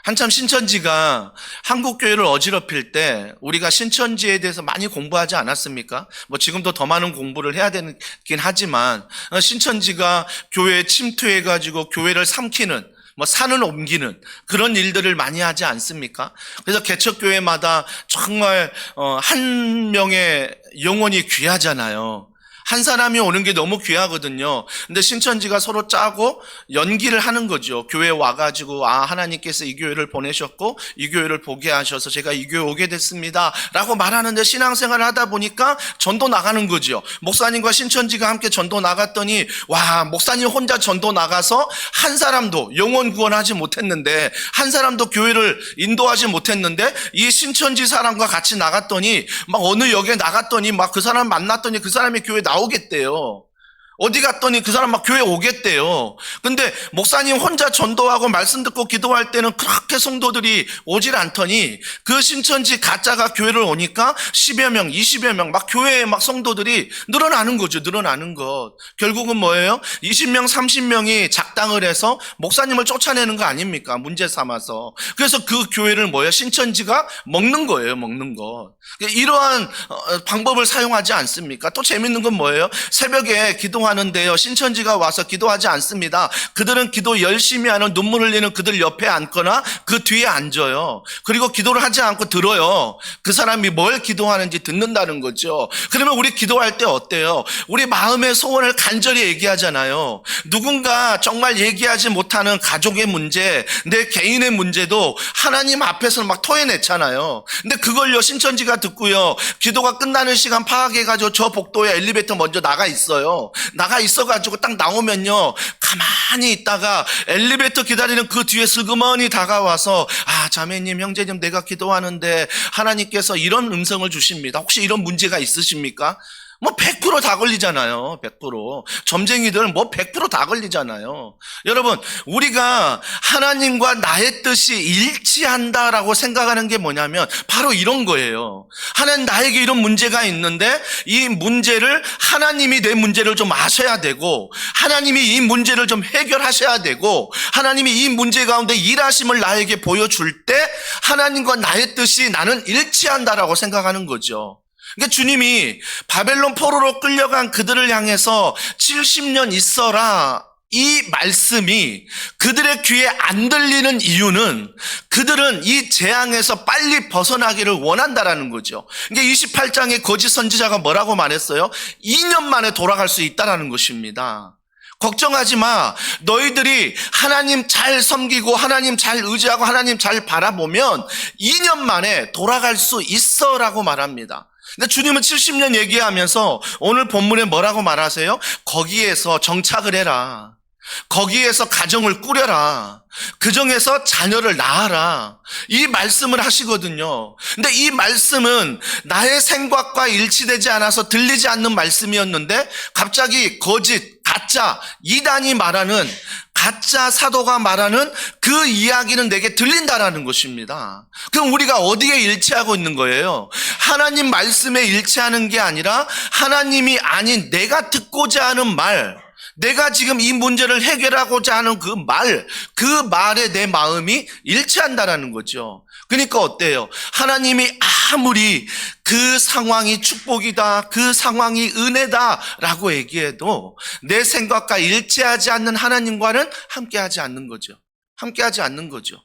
한참 신천지가 한국교회를 어지럽힐 때 우리가 신천지에 대해서 많이 공부하지 않았습니까? 뭐 지금도 더 많은 공부를 해야 되긴 하지만 신천지가 교회에 침투해가지고 교회를 삼키는, 뭐 산을 옮기는 그런 일들을 많이 하지 않습니까? 그래서 개척교회마다 정말 한 명의 영혼이 귀하잖아요. 한 사람이 오는 게 너무 귀하거든요. 근데 신천지가 서로 짜고 연기를 하는 거죠. 교회 와가지고 하나님께서 이 교회를 보내셨고 이 교회를 보게 하셔서 제가 이 교회 오게 됐습니다 라고 말하는데, 신앙생활을 하다 보니까 전도 나가는 거죠. 목사님과 신천지가 함께 전도 나갔더니 목사님 혼자 전도 나가서 한 사람도 영혼 구원하지 못했는데, 한 사람도 교회를 인도하지 못했는데, 이 신천지 사람과 같이 나갔더니 막 어느 역에 나갔더니 막 그 사람 만났더니 그 사람이 교회 나오겠대요. 어디 갔더니 그 사람 막 교회 오겠대요. 근데 목사님 혼자 전도하고 말씀 듣고 기도할 때는 그렇게 성도들이 오질 않더니, 그 신천지 가짜가 교회를 오니까 10여 명, 20여 명 막 교회에 막 성도들이 늘어나는 거죠. 늘어나는 것. 결국은 뭐예요? 20명, 30명이 작당을 해서 목사님을 쫓아내는 거 아닙니까? 문제 삼아서. 그래서 그 교회를 뭐예요? 신천지가 먹는 거예요. 먹는 것. 이러한 방법을 사용하지 않습니까? 또 재밌는 건 뭐예요? 새벽에 기도하는데요, 신천지가 와서 기도하지 않습니다. 그들은 기도 열심히 하는, 눈물 흘리는 그들 옆에 앉거나 그 뒤에 앉아요. 그리고 기도를 하지 않고 들어요. 그 사람이 뭘 기도하는지 듣는다는 거죠. 그러면 우리 기도할 때 어때요? 우리 마음의 소원을 간절히 얘기하잖아요. 누군가 정말 얘기하지 못하는 가족의 문제, 내 개인의 문제도 하나님 앞에서 막 토해냈잖아요. 근데 그걸요, 신천지가 듣고요, 기도가 끝나는 시간 파악해가지고 저 복도에 엘리베이터 먼저 나가 있어요. 나가 있어가지고 딱 나오면요, 가만히 있다가 엘리베이터 기다리는 그 뒤에 슬그머니 다가와서 자매님, 형제님, 내가 기도하는데 하나님께서 이런 음성을 주십니다. 혹시 이런 문제가 있으십니까? 100% 다 걸리잖아요. 100%. 점쟁이들 100% 다 걸리잖아요. 여러분, 우리가 하나님과 나의 뜻이 일치한다라고 생각하는 게 뭐냐면 바로 이런 거예요. 하나님, 나에게 이런 문제가 있는데 이 문제를, 하나님이 내 문제를 좀 아셔야 되고, 하나님이 이 문제를 좀 해결하셔야 되고, 하나님이 이 문제 가운데 일하심을 나에게 보여줄 때 하나님과 나의 뜻이 나는 일치한다라고 생각하는 거죠. 그러니까 주님이 바벨론 포로로 끌려간 그들을 향해서 70년 있어라, 이 말씀이 그들의 귀에 안 들리는 이유는 그들은 이 재앙에서 빨리 벗어나기를 원한다라는 거죠. 그러니까 28장에 거짓 선지자가 뭐라고 말했어요? 2년 만에 돌아갈 수 있다라는 것입니다. 걱정하지 마. 너희들이 하나님 잘 섬기고 하나님 잘 의지하고 하나님 잘 바라보면 2년 만에 돌아갈 수 있어라고 말합니다. 근데 주님은 70년 얘기하면서 오늘 본문에 뭐라고 말하세요? 거기에서 정착을 해라. 거기에서 가정을 꾸려라. 그 중에서 자녀를 낳아라. 이 말씀을 하시거든요. 근데 이 말씀은 나의 생각과 일치되지 않아서 들리지 않는 말씀이었는데 갑자기 거짓, 가짜, 이단이 말하는, 가짜 사도가 말하는 그 이야기는 내게 들린다라는 것입니다. 그럼 우리가 어디에 일치하고 있는 거예요? 하나님 말씀에 일치하는 게 아니라 하나님이 아닌 내가 듣고자 하는 말, 내가 지금 이 문제를 해결하고자 하는 그 말에 내 마음이 일치한다라는 거죠. 그러니까 어때요? 하나님이 아무리 그 상황이 축복이다, 그 상황이 은혜다라고 얘기해도 내 생각과 일치하지 않는 하나님과는 함께하지 않는 거죠. 함께하지 않는 거죠.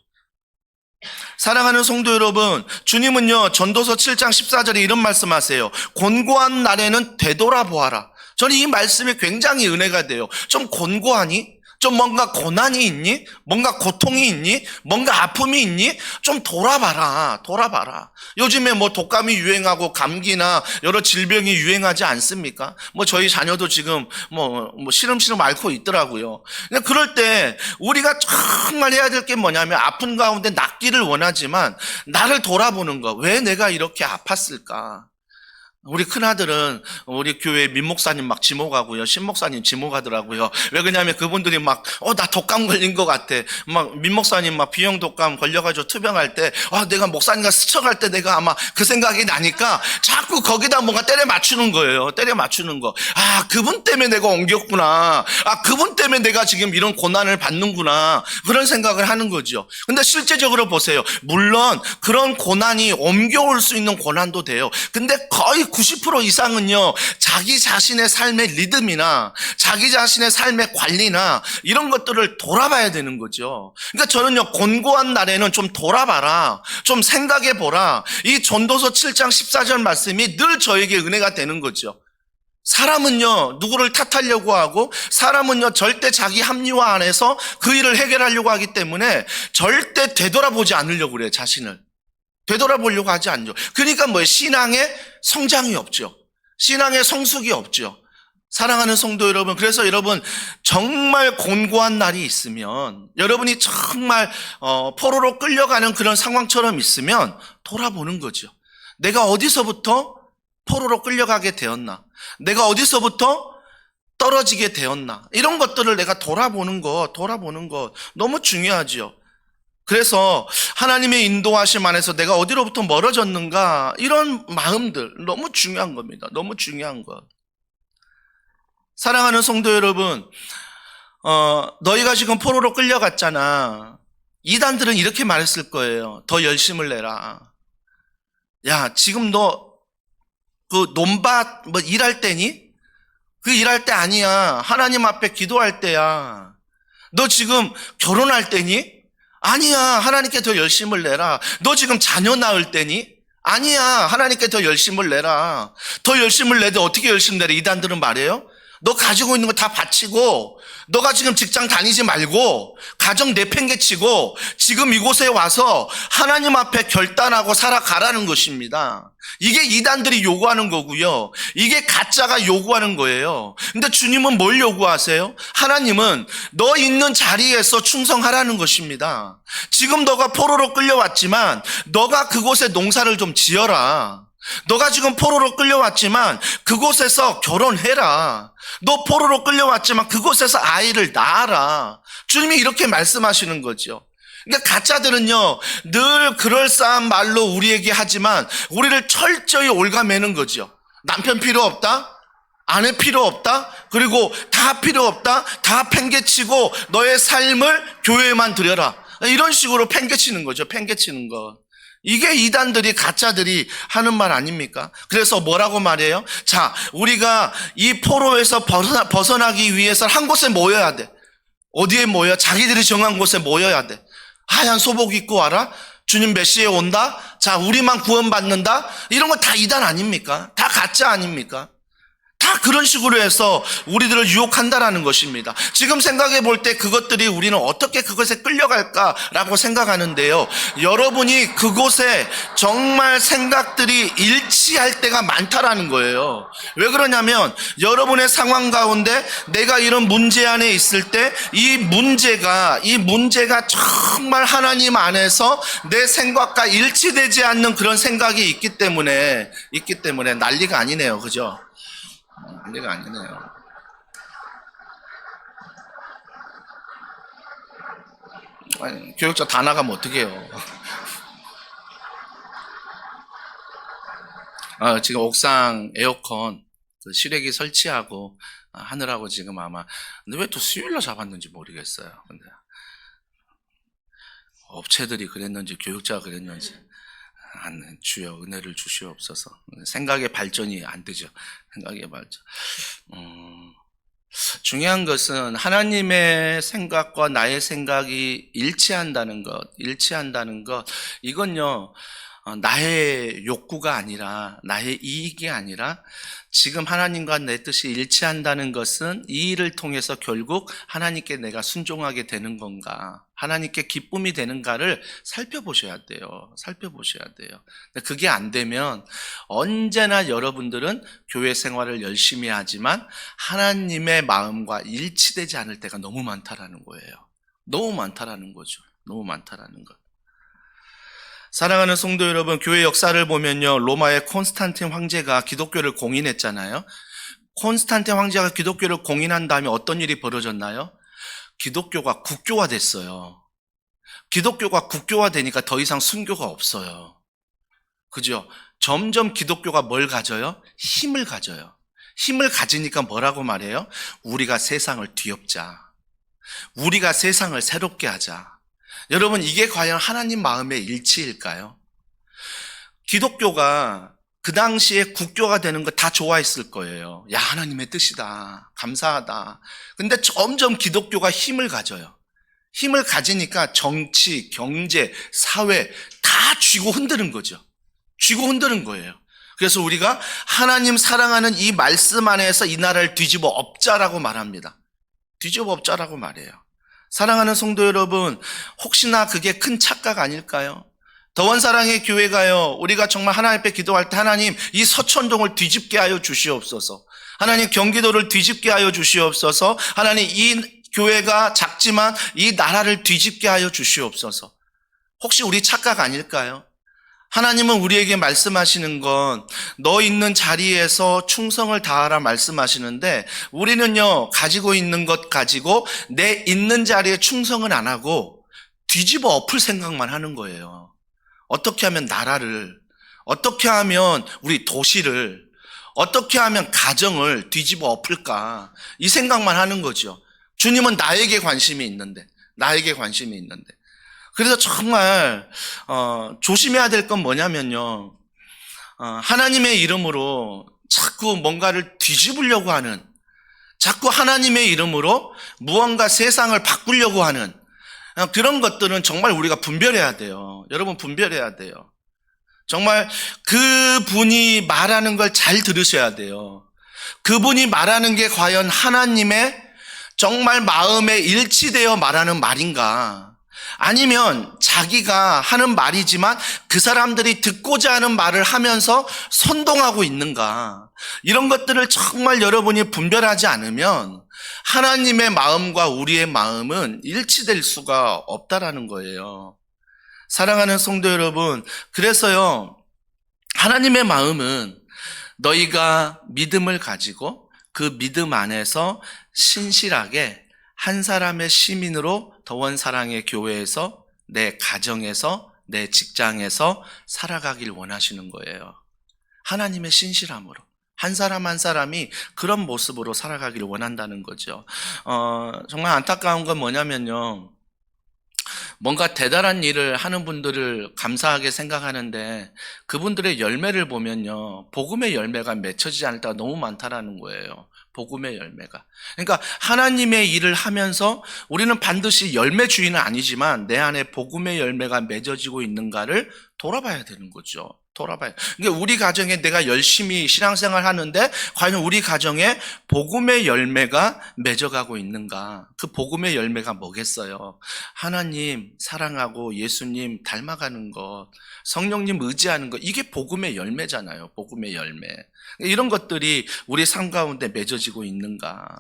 사랑하는 성도 여러분, 주님은요, 전도서 7장 14절에 이런 말씀하세요. 곤고한 날에는 되돌아보아라. 저는 이 말씀이 굉장히 은혜가 돼요. 좀 곤고하니? 좀 뭔가 고난이 있니? 뭔가 고통이 있니? 뭔가 아픔이 있니? 좀 돌아봐라. 요즘에 독감이 유행하고 감기나 여러 질병이 유행하지 않습니까? 저희 자녀도 지금 시름시름 앓고 있더라고요. 그럴 때 우리가 정말 해야 될 게 뭐냐면, 아픈 가운데 낫기를 원하지만 나를 돌아보는 거. 왜 내가 이렇게 아팠을까? 우리 큰아들은 우리 교회 민목사님 막 지목하고요, 신목사님 지목하더라고요. 왜 그러냐면 그분들이 나 독감 걸린 것 같아. 민목사님 비형 독감 걸려가지고 투병할 때, 내가 목사님과 스쳐갈 때 내가 아마 그 생각이 나니까 자꾸 거기다 뭔가 때려 맞추는 거예요. 때려 맞추는 거. 그분 때문에 내가 옮겼구나. 그분 때문에 내가 지금 이런 고난을 받는구나. 그런 생각을 하는 거죠. 근데 실제적으로 보세요. 물론 그런 고난이 옮겨올 수 있는 고난도 돼요. 근데 거의 90% 이상은요, 자기 자신의 삶의 리듬이나 자기 자신의 삶의 관리나 이런 것들을 돌아봐야 되는 거죠. 그러니까 저는요, 곤고한 날에는 좀 돌아봐라, 좀 생각해보라. 이 전도서 7장 14절 말씀이 늘 저에게 은혜가 되는 거죠. 사람은요, 누구를 탓하려고 하고, 사람은요, 절대 자기 합리화 안에서 그 일을 해결하려고 하기 때문에 절대 되돌아보지 않으려고 그래요, 자신을. 되돌아보려고 하지 않죠. 그러니까 뭐예요? 신앙의 성장이 없죠. 신앙의 성숙이 없죠. 사랑하는 성도 여러분, 그래서 여러분 정말 곤고한 날이 있으면, 여러분이 정말 포로로 끌려가는 그런 상황처럼 있으면 돌아보는 거죠. 내가 어디서부터 포로로 끌려가게 되었나? 내가 어디서부터 떨어지게 되었나? 이런 것들을 내가 돌아보는 것 너무 중요하죠. 그래서 하나님의 인도하심 안에서 내가 어디로부터 멀어졌는가? 이런 마음들 너무 중요한 겁니다. 너무 중요한 것. 사랑하는 성도 여러분, 너희가 지금 포로로 끌려갔잖아. 이단들은 이렇게 말했을 거예요. 더 열심을 내라. 야, 지금 너 그 논밭 일할 때니? 그 일할 때 아니야. 하나님 앞에 기도할 때야. 너 지금 결혼할 때니? 아니야. 하나님께 더 열심을 내라. 너 지금 자녀 낳을 때니? 아니야. 하나님께 더 열심을 내라. 더 열심을 내도 어떻게 열심 내라? 이단들은 말해요. 너 가지고 있는 거 다 바치고, 너가 지금 직장 다니지 말고 가정 내팽개치고 지금 이곳에 와서 하나님 앞에 결단하고 살아가라는 것입니다. 이게 이단들이 요구하는 거고요. 이게 가짜가 요구하는 거예요. 근데 주님은 뭘 요구하세요? 하나님은 너 있는 자리에서 충성하라는 것입니다. 지금 너가 포로로 끌려왔지만 너가 그곳에 농사를 좀 지어라. 너가 지금 포로로 끌려왔지만 그곳에서 결혼해라. 너 포로로 끌려왔지만 그곳에서 아이를 낳아라. 주님이 이렇게 말씀하시는 거죠. 그러니까 가짜들은요, 늘 그럴싸한 말로 우리에게 하지만 우리를 철저히 올가매는 거죠. 남편 필요 없다? 아내 필요 없다? 그리고 다 필요 없다? 다 팽개치고 너의 삶을 교회에만 드려라. 이런 식으로 팽개치는 거죠. 팽개치는 거. 이게 이단들이, 가짜들이 하는 말 아닙니까? 그래서 뭐라고 말해요? 자, 우리가 이 포로에서 벗어나기 위해서 한 곳에 모여야 돼. 어디에 모여? 자기들이 정한 곳에 모여야 돼. 하얀 소복 입고 와라? 주님 몇 시에 온다? 자, 우리만 구원받는다? 이런 거 다 이단 아닙니까? 다 가짜 아닙니까? 다 그런 식으로 해서 우리들을 유혹한다라는 것입니다. 지금 생각해 볼 때 그것들이 우리는 어떻게 그것에 끌려갈까라고 생각하는데요. 여러분이 그곳에 정말 생각들이 일치할 때가 많다라는 거예요. 왜 그러냐면 여러분의 상황 가운데 내가 이런 문제 안에 있을 때 이 문제가 정말 하나님 안에서 내 생각과 일치되지 않는 그런 생각이 있기 때문에 난리가 아니네요. 그죠? 난리가 아니네요. 아니, 교육자 다 나가면 어떡해요. 지금 옥상 에어컨 실외기 설치하고 하느라고 지금 아마, 근데 왜 또 수요일로 잡았는지 모르겠어요. 근데 업체들이 그랬는지 교육자가 그랬는지, 주여 은혜를 주시옵소서. 생각의 발전이 안 되죠. 생각의 발전. 중요한 것은 하나님의 생각과 나의 생각이 일치한다는 것. 이건요, 나의 욕구가 아니라, 나의 이익이 아니라 지금 하나님과 내 뜻이 일치한다는 것은 이 일을 통해서 결국 하나님께 내가 순종하게 되는 건가, 하나님께 기쁨이 되는가를 살펴보셔야 돼요. 근데 그게 안 되면 언제나 여러분들은 교회 생활을 열심히 하지만 하나님의 마음과 일치되지 않을 때가 너무 많다라는 거예요. 너무 많다라는 거죠. 너무 많다라는 것. 사랑하는 성도 여러분, 교회 역사를 보면요, 로마의 콘스탄틴 황제가 기독교를 공인했잖아요. 콘스탄틴 황제가 기독교를 공인한 다음에 어떤 일이 벌어졌나요? 기독교가 국교화 됐어요. 기독교가 국교화 되니까 더 이상 순교가 없어요. 그죠? 점점 기독교가 뭘 가져요? 힘을 가져요. 힘을 가지니까 뭐라고 말해요? 우리가 세상을 뒤엎자. 우리가 세상을 새롭게 하자. 여러분, 이게 과연 하나님 마음의 일치일까요? 기독교가 그 당시에 국교가 되는 거 다 좋아했을 거예요. 야, 하나님의 뜻이다. 감사하다. 근데 점점 기독교가 힘을 가져요. 힘을 가지니까 정치, 경제, 사회 다 쥐고 흔드는 거죠. 쥐고 흔드는 거예요. 그래서 우리가 하나님 사랑하는 이 말씀 안에서 이 나라를 뒤집어 엎자라고 말합니다. 뒤집어 엎자라고 말해요. 사랑하는 성도 여러분, 혹시나 그게 큰 착각 아닐까요? 더원 사랑의 교회가요, 우리가 정말 하나님 앞에 기도할 때 하나님 이 서천동을 뒤집게 하여 주시옵소서, 하나님 경기도를 뒤집게 하여 주시옵소서, 하나님 이 교회가 작지만 이 나라를 뒤집게 하여 주시옵소서. 혹시 우리 착각 아닐까요? 하나님은 우리에게 말씀하시는 건 너 있는 자리에서 충성을 다하라 말씀하시는데, 우리는요 가지고 있는 것 가지고 내 있는 자리에 충성은 안 하고 뒤집어 엎을 생각만 하는 거예요. 어떻게 하면 나라를, 어떻게 하면 우리 도시를, 어떻게 하면 가정을 뒤집어 엎을까, 이 생각만 하는 거죠. 주님은 나에게 관심이 있는데, 그래서 정말 조심해야 될 건 뭐냐면요, 하나님의 이름으로 자꾸 뭔가를 뒤집으려고 하는, 자꾸 하나님의 이름으로 무언가 세상을 바꾸려고 하는 그런 것들은 정말 우리가 분별해야 돼요. 여러분, 분별해야 돼요. 정말 그분이 말하는 걸 잘 들으셔야 돼요. 그분이 말하는 게 과연 하나님의 정말 마음에 일치되어 말하는 말인가, 아니면 자기가 하는 말이지만 그 사람들이 듣고자 하는 말을 하면서 선동하고 있는가, 이런 것들을 정말 여러분이 분별하지 않으면 하나님의 마음과 우리의 마음은 일치될 수가 없다라는 거예요. 사랑하는 성도 여러분, 그래서요, 하나님의 마음은 너희가 믿음을 가지고 그 믿음 안에서 신실하게 한 사람의 시민으로 더원 사랑의 교회에서, 내 가정에서, 내 직장에서 살아가길 원하시는 거예요. 하나님의 신실함으로 한 사람 한 사람이 그런 모습으로 살아가길 원한다는 거죠. 정말 안타까운 건 뭐냐면요, 뭔가 대단한 일을 하는 분들을 감사하게 생각하는데 그분들의 열매를 보면요, 복음의 열매가 맺혀지지 않을 때가 너무 많다라는 거예요. 복음의 열매가. 그러니까 하나님의 일을 하면서 우리는 반드시 열매 주인은 아니지만 내 안에 복음의 열매가 맺어지고 있는가를 돌아봐야 되는 거죠. 돌아봐요. 그러니까 우리 가정에 내가 열심히 신앙생활 하는데 과연 우리 가정에 복음의 열매가 맺어가고 있는가? 그 복음의 열매가 뭐겠어요? 하나님 사랑하고 예수님 닮아가는 것, 성령님 의지하는 것, 이게 복음의 열매잖아요. 복음의 열매. 이런 것들이 우리 삶 가운데 맺어지고 있는가?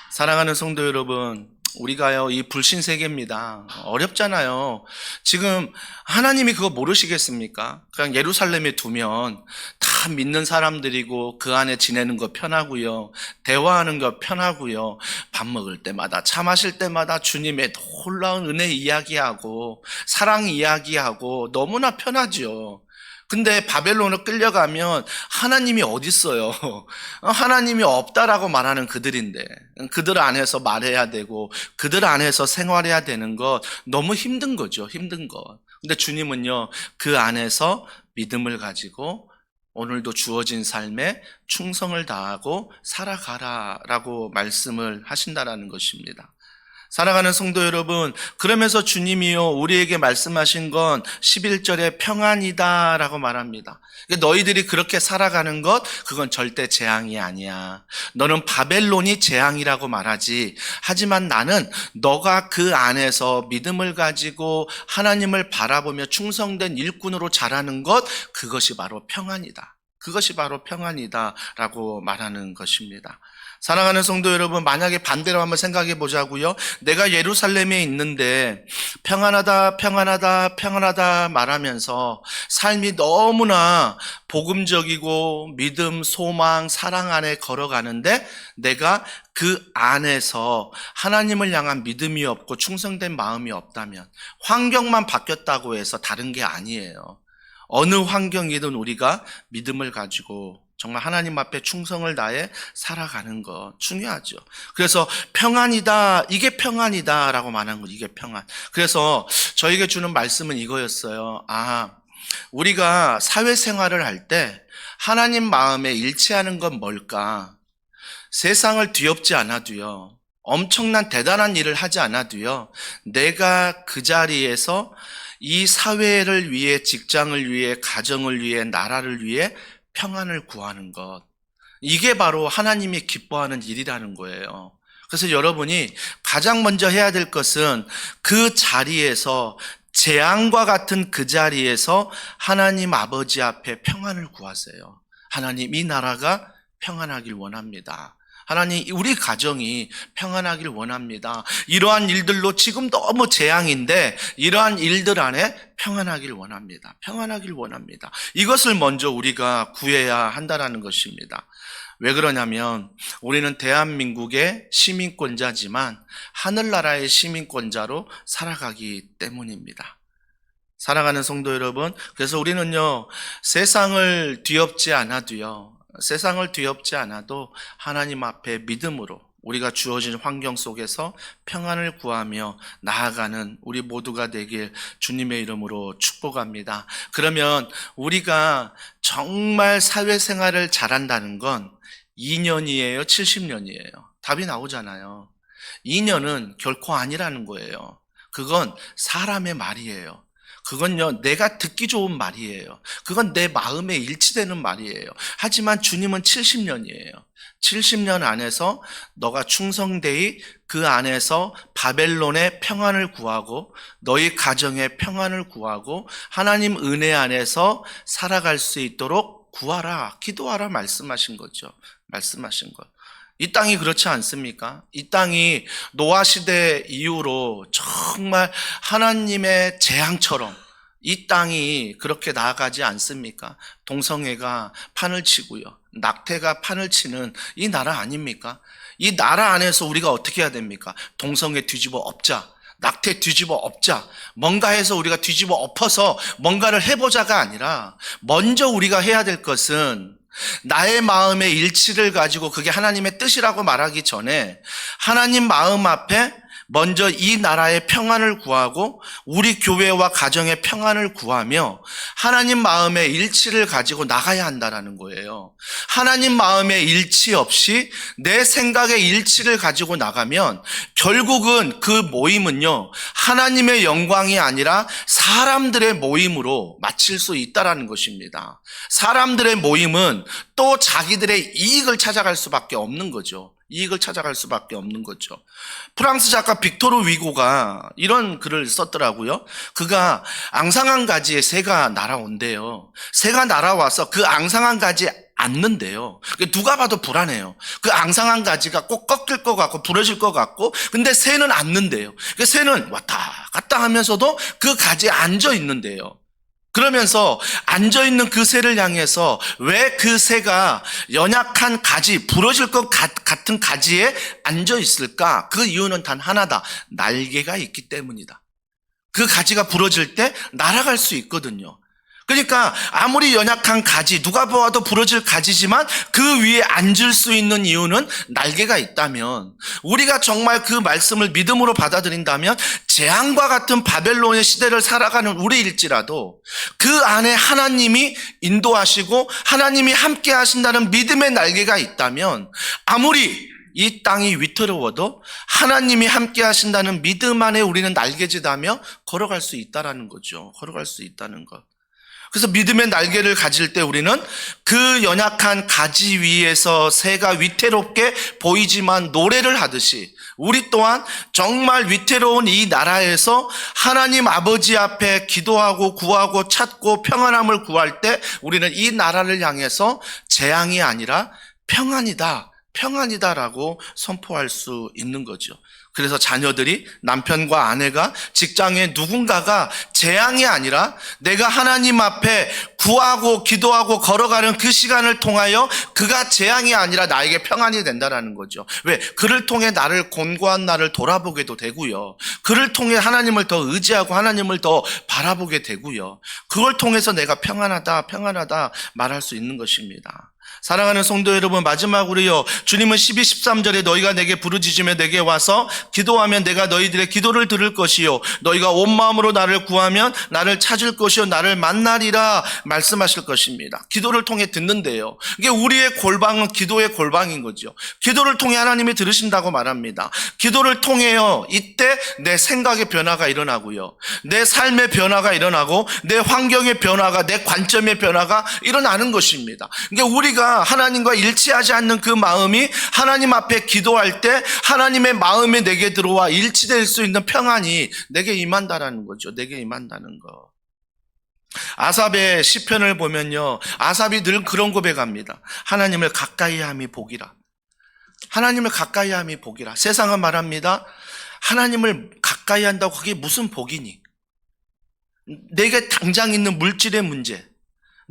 사랑하는 성도 여러분, 우리가요, 이 불신 세계입니다. 어렵잖아요. 지금 하나님이 그거 모르시겠습니까? 그냥 예루살렘에 두면 다 믿는 사람들이고 그 안에 지내는 거 편하고요, 대화하는 거 편하고요, 밥 먹을 때마다, 차 마실 때마다 주님의 놀라운 은혜 이야기하고 사랑 이야기하고 너무나 편하죠. 근데 바벨론을 끌려가면 하나님이 어디 있어요? 하나님이 없다라고 말하는 그들인데, 그들 안에서 말해야 되고 그들 안에서 생활해야 되는 것, 너무 힘든 거죠. 힘든 것. 근데 주님은요, 그 안에서 믿음을 가지고 오늘도 주어진 삶에 충성을 다하고 살아가라라고 말씀을 하신다라는 것입니다. 사랑하는 성도 여러분, 그러면서 주님이요, 우리에게 말씀하신 건 11절에 평안이다 라고 말합니다. 너희들이 그렇게 살아가는 것, 그건 절대 재앙이 아니야. 너는 바벨론이 재앙이라고 말하지, 하지만 나는 너가 그 안에서 믿음을 가지고 하나님을 바라보며 충성된 일꾼으로 자라는 것, 그것이 바로 평안이다. 그것이 바로 평안이다 라고 말하는 것입니다. 사랑하는 성도 여러분, 만약에 반대로 한번 생각해 보자고요. 내가 예루살렘에 있는데 평안하다, 평안하다, 평안하다 말하면서 삶이 너무나 복음적이고 믿음, 소망, 사랑 안에 걸어가는데 내가 그 안에서 하나님을 향한 믿음이 없고 충성된 마음이 없다면, 환경만 바뀌었다고 해서 다른 게 아니에요. 어느 환경이든 우리가 믿음을 가지고 정말 하나님 앞에 충성을 다해 살아가는 것 중요하죠. 그래서 평안이다, 이게 평안이다 라고 말하는 거, 이게 평안. 그래서 저에게 주는 말씀은 이거였어요. 우리가 사회생활을 할 때 하나님 마음에 일치하는 건 뭘까? 세상을 뒤엎지 않아도요, 엄청난 대단한 일을 하지 않아도요, 내가 그 자리에서 이 사회를 위해, 직장을 위해, 가정을 위해, 나라를 위해 평안을 구하는 것. 이게 바로 하나님이 기뻐하는 일이라는 거예요. 그래서 여러분이 가장 먼저 해야 될 것은 그 자리에서, 재앙과 같은 그 자리에서 하나님 아버지 앞에 평안을 구하세요. 하나님, 이 나라가 평안하길 원합니다. 하나님, 우리 가정이 평안하길 원합니다. 이러한 일들로 지금 너무 재앙인데 이러한 일들 안에 평안하길 원합니다. 평안하길 원합니다. 이것을 먼저 우리가 구해야 한다는 것입니다. 왜 그러냐면 우리는 대한민국의 시민권자지만 하늘나라의 시민권자로 살아가기 때문입니다. 사랑하는 성도 여러분, 그래서 우리는요, 세상을 뒤엎지 않아도 하나님 앞에 믿음으로 우리가 주어진 환경 속에서 평안을 구하며 나아가는 우리 모두가 되길 주님의 이름으로 축복합니다. 그러면 우리가 정말 사회생활을 잘한다는 건 2년이에요? 70년이에요? 답이 나오잖아요. 2년은 결코 아니라는 거예요. 그건 사람의 말이에요. 그건요, 내가 듣기 좋은 말이에요. 그건 내 마음에 일치되는 말이에요. 하지만 주님은 70년이에요. 70년 안에서 너가 충성되이 그 안에서 바벨론의 평안을 구하고 너희 가정의 평안을 구하고 하나님 은혜 안에서 살아갈 수 있도록 구하라, 기도하라 말씀하신 거죠. 말씀하신 것. 이 땅이 그렇지 않습니까? 이 땅이 노아 시대 이후로 정말 하나님의 재앙처럼 이 땅이 그렇게 나아가지 않습니까? 동성애가 판을 치고요. 낙태가 판을 치는 이 나라 아닙니까? 이 나라 안에서 우리가 어떻게 해야 됩니까? 동성애 뒤집어 엎자. 낙태 뒤집어 엎자. 뭔가 해서 우리가 뒤집어 엎어서 뭔가를 해보자가 아니라 먼저 우리가 해야 될 것은 나의 마음의 일치를 가지고 그게 하나님의 뜻이라고 말하기 전에 하나님 마음 앞에 먼저 이 나라의 평안을 구하고 우리 교회와 가정의 평안을 구하며 하나님 마음의 일치를 가지고 나가야 한다는 거예요. 하나님 마음의 일치 없이 내 생각의 일치를 가지고 나가면 결국은 그 모임은요, 하나님의 영광이 아니라 사람들의 모임으로 마칠 수 있다는 것입니다. 사람들의 모임은 또 자기들의 이익을 찾아갈 수밖에 없는 거죠. 이익을 찾아갈 수밖에 없는 거죠. 프랑스 작가 빅토르 위고가 이런 글을 썼더라고요. 그가 앙상한 가지에 새가 날아온대요. 새가 날아와서 그 앙상한 가지에 앉는데요. 누가 봐도 불안해요. 그 앙상한 가지가 꼭 꺾일 것 같고 부러질 것 같고, 근데 새는 앉는데요. 새는 왔다 갔다 하면서도 그 가지에 앉아 있는데요. 그러면서 앉아있는 그 새를 향해서 왜 그 새가 연약한 가지, 부러질 것 같은 가지에 앉아있을까? 그 이유는 단 하나다. 날개가 있기 때문이다. 그 가지가 부러질 때 날아갈 수 있거든요. 그러니까 아무리 연약한 가지, 누가 보아도 부러질 가지지만 그 위에 앉을 수 있는 이유는 날개가 있다면, 우리가 정말 그 말씀을 믿음으로 받아들인다면 재앙과 같은 바벨론의 시대를 살아가는 우리일지라도 그 안에 하나님이 인도하시고 하나님이 함께 하신다는 믿음의 날개가 있다면 아무리 이 땅이 위태로워도 하나님이 함께 하신다는 믿음 안에 우리는 날개짓하며 걸어갈 수 있다는 거죠. 걸어갈 수 있다는 것. 그래서 믿음의 날개를 가질 때 우리는 그 연약한 가지 위에서 새가 위태롭게 보이지만 노래를 하듯이 우리 또한 정말 위태로운 이 나라에서 하나님 아버지 앞에 기도하고 구하고 찾고 평안함을 구할 때 우리는 이 나라를 향해서 재앙이 아니라 평안이다라고 선포할 수 있는 거죠. 그래서 자녀들이, 남편과 아내가, 직장에 누군가가 재앙이 아니라 내가 하나님 앞에 구하고 기도하고 걸어가는 그 시간을 통하여 그가 재앙이 아니라 나에게 평안이 된다는 거죠. 왜? 그를 통해 나를 곤고한 나를 돌아보게도 되고요. 그를 통해 하나님을 더 의지하고 하나님을 더 바라보게 되고요. 그걸 통해서 내가 평안하다 말할 수 있는 것입니다. 사랑하는 성도 여러분, 마지막으로요, 주님은 12, 13절에 너희가 내게 부르짖으며 내게 와서 기도하면 내가 너희들의 기도를 들을 것이요 너희가 온 마음으로 나를 구하면 나를 찾을 것이요 나를 만나리라 말씀하실 것입니다. 기도를 통해 듣는데요, 이게 우리의 골방은 기도의 골방인 거죠. 기도를 통해 하나님이 들으신다고 말합니다. 기도를 통해요, 이때 내 생각의 변화가 일어나고요, 내 삶의 변화가 일어나고 내 환경의 변화가, 내 관점의 변화가 일어나는 것입니다. 그러니까 우리가 하나님과 일치하지 않는 그 마음이 하나님 앞에 기도할 때 하나님의 마음이 내게 들어와 일치될 수 있는 평안이 내게 임한다라는 거죠. 내게 임한다는 거. 아삽의 시편을 보면요, 아삽이 늘 그런 고백합니다. 하나님을 가까이 함이 복이라. 하나님을 가까이 함이 복이라. 세상은 말합니다. 하나님을 가까이 한다고 그게 무슨 복이니? 내게 당장 있는 물질의 문제,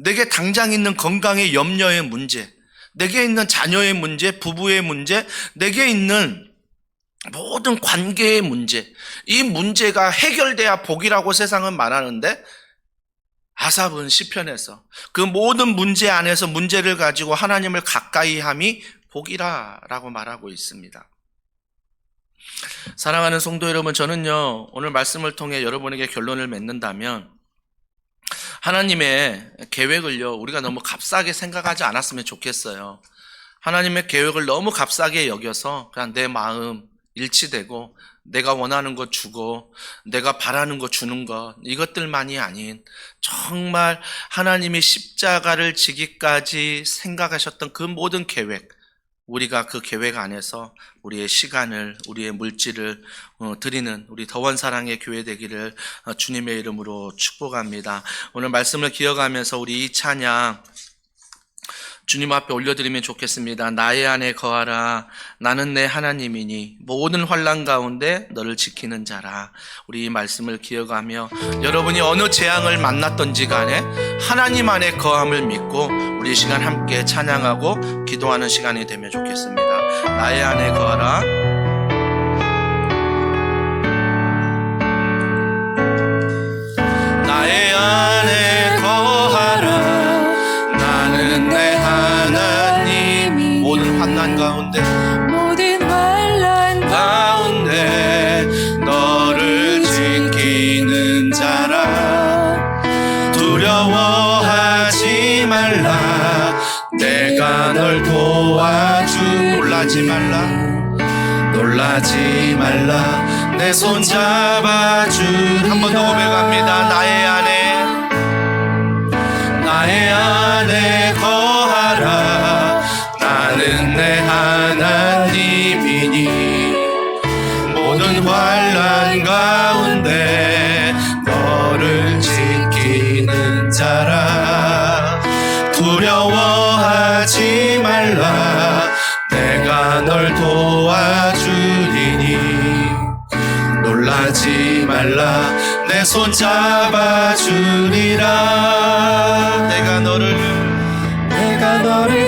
내게 당장 있는 건강의 염려의 문제, 내게 있는 자녀의 문제, 부부의 문제, 내게 있는 모든 관계의 문제, 이 문제가 해결돼야 복이라고 세상은 말하는데, 아삽은 시편에서 그 모든 문제 안에서 문제를 가지고 하나님을 가까이 함이 복이라라고 말하고 있습니다. 사랑하는 성도 여러분, 저는요, 오늘 말씀을 통해 여러분에게 결론을 맺는다면, 하나님의 계획을요, 우리가 너무 값싸게 생각하지 않았으면 좋겠어요. 하나님의 계획을 너무 값싸게 여겨서 그냥 내 마음 일치되고 내가 원하는 거 주고 내가 바라는 거 주는 것, 이것들만이 아닌 정말 하나님이 십자가를 지기까지 생각하셨던 그 모든 계획, 우리가 그 계획 안에서 우리의 시간을, 우리의 물질을 드리는 우리 더원 사랑의 교회 되기를 주님의 이름으로 축복합니다. 오늘 말씀을 기억하면서 우리 이 찬양 주님 앞에 올려드리면 좋겠습니다. 나의 안에 거하라. 나는 내 하나님이니 모든 환난 가운데 너를 지키는 자라. 우리 이 말씀을 기억하며 여러분이 어느 재앙을 만났던지 간에 하나님 안에 거함을 믿고 우리 이 시간 함께 찬양하고 기도하는 시간이 되면 좋겠습니다. 나의 안에 거하라. 나의 안에 거하라. 나는 내 하나님. 모든 환난 가운데, 모든 환난 가운데 너를 지키는 자라. 두려워하지 말라. 내가 널 도와주. 놀라지 말라. 놀라지 말라. 내 손 잡아주. 한 번 더 고백합니다. 나의 안에 거하라. 나는 내 하나님이니 모든 환난 가운데 너를 지키는 자라. 두려워하지 말라. 내가 널 도와주리니 놀라지 말라. 내 손 잡아주리라. 내가 너를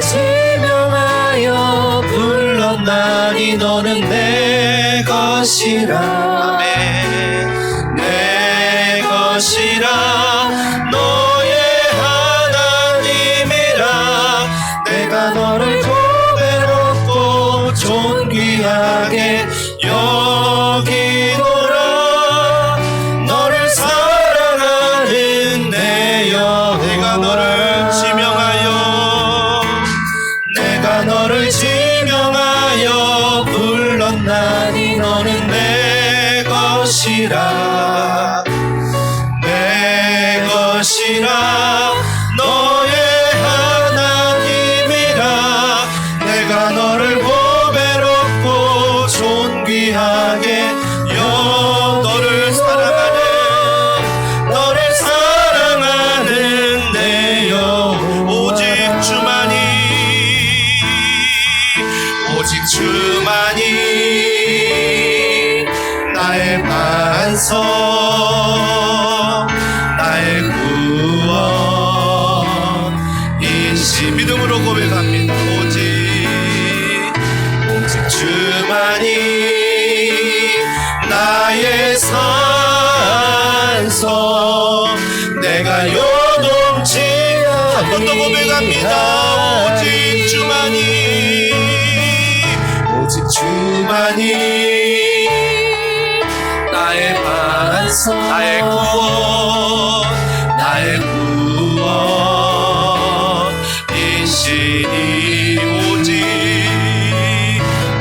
지명하여 불렀나니 너는 내 것이라. 아멘. 내 것이라. 너의 하나님이라. 내가 너를 고배롭고 존귀하게 여기노라. 너를 사랑하는 내 영. 내가 너를 지명하여 불렀나니 너는 내 것이라. 내 것이라. 너의 하나님이라. 내가 너를 보배롭고 존귀하게 너를 사랑하는 내 영. 오직 주만이 나의 반석, 나의 구원이시. 믿음으로 고백합니다. 오직 주만이 나의 산소, 내가 요동치. 한 번 더 고백합니다. 주만이 나의 반석, 나의 구원, 나의 구원이시니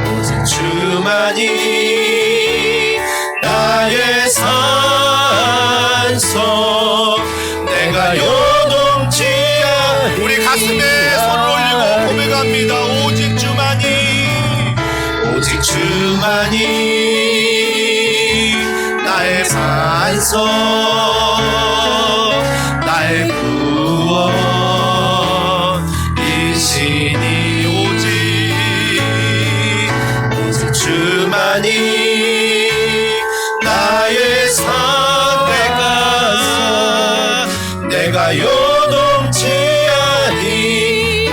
오직 주만이 나의 산소, 내가 요동치 않. 우리 가슴에 손을 올리고 고백합니다. 오직 주만이, 오직 주만이 나의 반석, 나의 구원이시니 오직 주만이 나의 산. 내가 요동치 아니하리.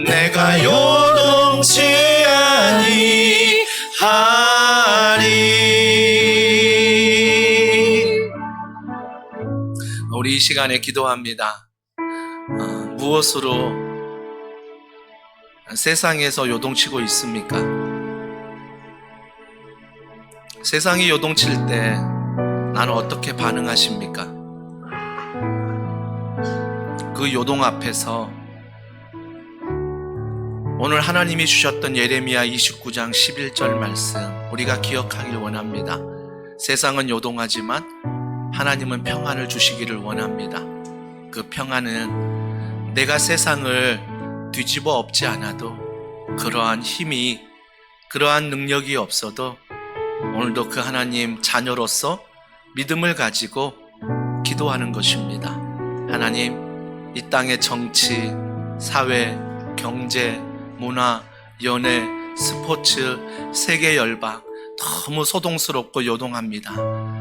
내가 요동치 아니하리. 우리 이 시간에 기도합니다. 무엇으로 세상에서 요동치고 있습니까? 세상이 요동칠 때 나는 어떻게 반응하십니까? 그 요동 앞에서 오늘 하나님이 주셨던 예레미야 29장 11절 말씀 우리가 기억하길 원합니다. 세상은 요동하지만 하나님은 평안을 주시기를 원합니다. 그 평안은 내가 세상을 뒤집어 엎지 않아도, 그러한 힘이, 그러한 능력이 없어도 오늘도 그 하나님 자녀로서 믿음을 가지고 기도하는 것입니다. 하나님, 이 땅의 정치, 사회, 경제, 문화, 연애, 스포츠, 세계 열방 너무 소동스럽고 요동합니다.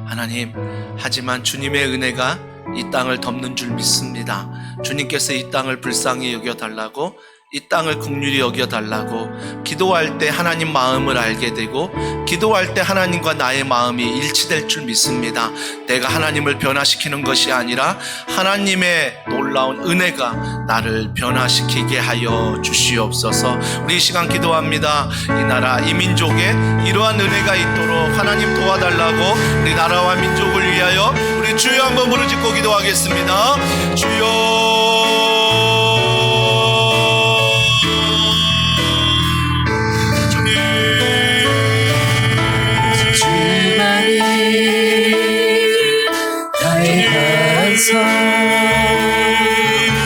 하나님, 하지만 주님의 은혜가 이 땅을 덮는 줄 믿습니다. 주님께서 이 땅을 불쌍히 여겨달라고, 이 땅을 긍휼히 여겨달라고 기도할 때 하나님 마음을 알게 되고, 기도할 때 하나님과 나의 마음이 일치될 줄 믿습니다. 내가 하나님을 변화시키는 것이 아니라 하나님의 놀라운 은혜가 나를 변화시키게 하여 주시옵소서. 우리 이 시간 기도합니다. 이 나라, 이 민족에 이러한 은혜가 있도록 하나님 도와달라고 우리 나라와 민족을 위하여 우리 주여 한번 부르짖고 기도하겠습니다. 주여,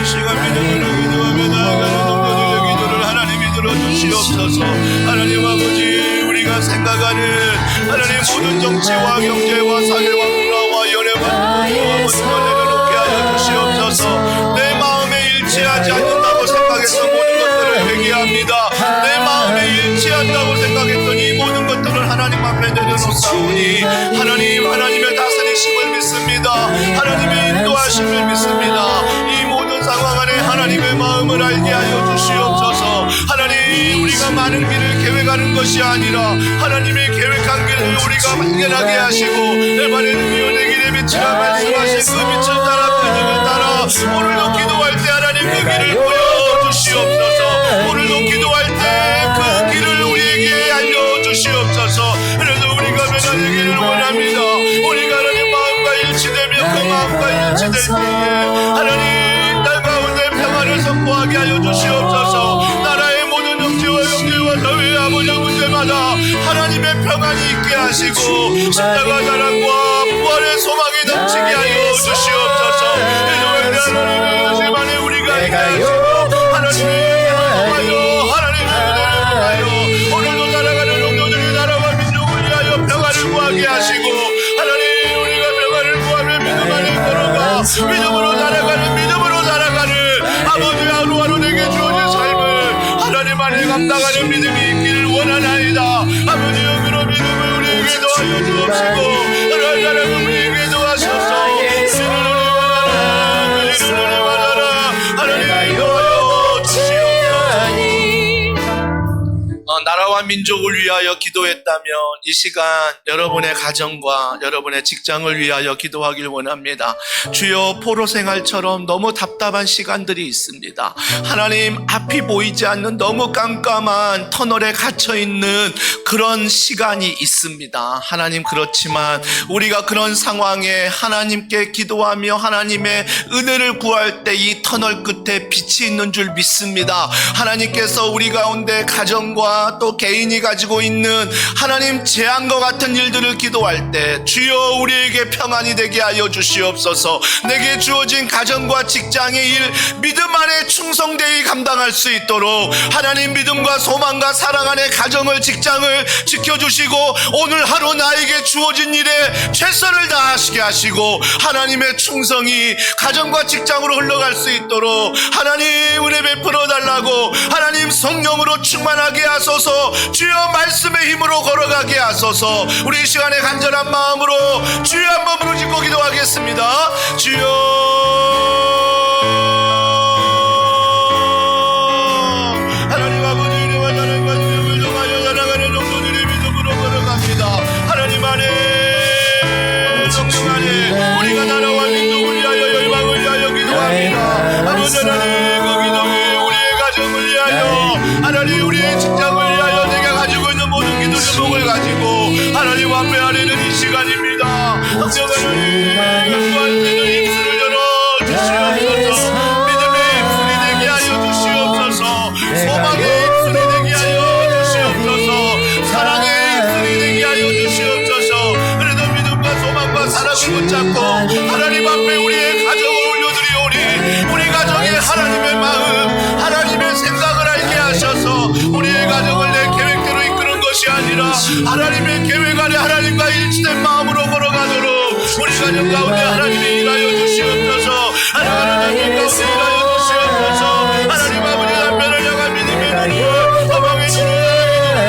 시간 믿음으로 기도하며 나아가는 동료들의 기도를 하나님이 들어주시옵소서. 하나님 아버지, 우리가 생각하는 하나님 모든 정치와 경제와 사회와 문화와 연애와 모든 걸 내려놓게 하여 주시옵소서. 내 마음에 일치하지 않는다고 생각했던 모든 것들을 회개합니다. 내 마음에 일치한다고 생각했던 이 모든 것들을 하나님 앞에 내려놓사오니 하나님의 다스리심을 믿습니다. 하나님의 인도하심을 믿습니다. 이 모든 상황 안에 하나님의 마음을 알게 하여 주시옵소서. 하나님, 우리가 많은 길을 계획하는 것이 아니라 하나님의 계획한 길을 우리가 발견하게 하시고, 내 발에 능히 내 길에 빛이라 말씀하신 그 빛을 따라 믿음을 따라 오늘도 기도할 때 하나님 그 길을 보여주시옵소서. 오늘도 기도할 때 그 길을 우리에게 알려주시옵소서. 그래서 우리가 변화되기를 원합니다. 우리가 하나님 마음과 일치되며 그 마음과 일치될 때에 하나님 땅 가운데 평안을 선포하게 하여 주시옵소서. 나라의 모든 정치와 경제와 사회의 아버지 문제마다 하나님의 평안이 있게 하시고, 십자가 사랑과 부활의 소망이 넘치게 하여 주시옵소서. 이동에 대한 하나님의 하심만에 우리가 있게 하시고, 하나님의 하나님의 오늘도 살아가는 종교들이 나라와 민족을 위하여 평안을 구하게 하시고, 하나님, 우리가 평안을 구하며 믿음 안에 걸어가 믿음으로 살아가는 아버지 하루하루 내게 주어진 삶을 하나님 안에 감당하는 믿음이 있기를 원하나이다. 아버지여, 그런 믿음을 우리에게 도와여 주옵시고, 그런 사랑을 우리에게 도와셔서 이루는 받아라 하나님 도와여 주시옵소서. 나라와 나라와 민족을 위하여 기도했다면 이 시간 여러분의 가정과 여러분의 직장을 위하여 기도하길 원합니다. 주여, 포로 생활처럼 너무 답답한 시간들이 있습니다. 하나님, 앞이 보이지 않는 너무 깜깜한 터널에 갇혀 있는 그런 시간이 있습니다. 하나님, 그렇지만 우리가 그런 상황에 하나님께 기도하며 하나님의 은혜를 구할 때 이 터널 끝에 빛이 있는 줄 믿습니다. 하나님께서 우리 가운데 가정과 또 개인이 가지고 있는 하나님 재앙과 같은 일들을 기도할 때 주여, 우리에게 평안이 되게 하여 주시옵소서. 내게 주어진 가정과 직장의 일 믿음 안에 충성되이 감당할 수 있도록 하나님, 믿음과 소망과 사랑 안에 가정을, 직장을 지켜주시고 오늘 하루 나에게 주어진 일에 최선을 다하시게 하시고 하나님의 충성이 가정과 직장으로 흘러갈 수 있도록 하나님 은혜 베풀어 달라고, 하나님 성령으로 충만하게 하소서. 주여, 말씀의 힘으로 걸어가게 하소서. 우리 이 시간에 간절한 마음으로 주여 한번 부르짖고 기도하겠습니다. 주여, 하나님 아버지, 이름을 나는 가지고 정하여 살아가는 영혼들의 믿음으로 걸어갑니다. 하나님 안에, 성령 안에 우리가 나라와 민족을 위하여 열방을 위하여 기도합니다. 아버지 하나님, 그 기도에 우리의 가정을 위하여, 하나님 우리의 직장을 위하여 내가 가지고 있는 모든 기도 제목을 가지고 하나님 앞에 하려는 이 시간입니다. 성령 하나님, 연구할 때는 입술을 열어 주시옵소서. 믿음의 입술이 되게 하여 주시옵소서. 소망의 입술이 되게 하여 주시옵소서. 사랑의 입술이 되게 하여 주시옵소서. 그래도 믿음과 소망과 사랑을 붙잡고 하나님 앞에 우리의 가정을 올려드리오니 우리 가정에 하나님의 마음, 하나님의 생각을 알게 하셔서 우리의 가정을 내 계획대로 이끄는 것이 아니라 하나님의 계획 안에 하나님과 일치된 마음으로 걸어가도록 우리 가정 가운데 하나님이 일하여 주시옵소서. 하나님 가운데 일하여 주시옵소서. 하나님 아버지, 남편을 향한 믿음의 눈을, 소망의 눈을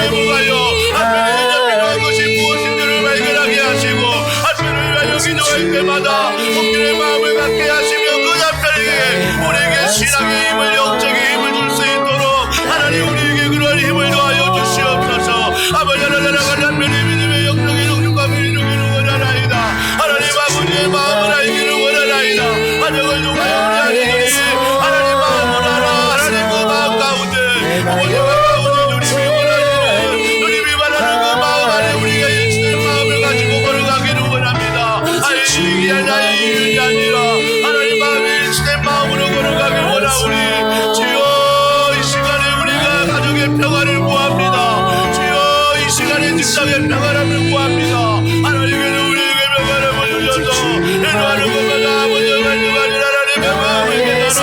회복하여 한편에 필요한 것이 무엇인지를 발견하게 하시고 한편을 위하여 기도할 때마다 복길의 마음을 갖게 하시며 그 남편에게 우리에게 신앙의 힘을, 영적인 힘을 줄 수 있도록 하나님 우리에게 그러한 힘을 더하여 주시옵소서. 아버지 하나님, 남편의 믿음의 영적인 영육감을 이루기를 원하나이다. 하나님 아버지의 마음을 알기를 원하나이다. 가정을 통하여 우리 아이들이 하나님 마음을 알아 하나님 그 마음 가운데 아버지가 가운데 누님이 원하시는, 누님이 바라는 그 마음 안에 우리가 일치된 마음을 가지고 걸어가기를 원합니다. 이게 나의 아니라 하나님 마음이 일치된 마음으로 걸어가길 원하오니 주여, 이 시간에 우리가 가정의 평안을 구합니다. 주여, 이 시간에 직장의 평안을 구합니다. 하나님께는 우리에게 평안을 보여주셔서 인도하는 것마다 아버지의 말씀하신 하나님의 마음을 깨달아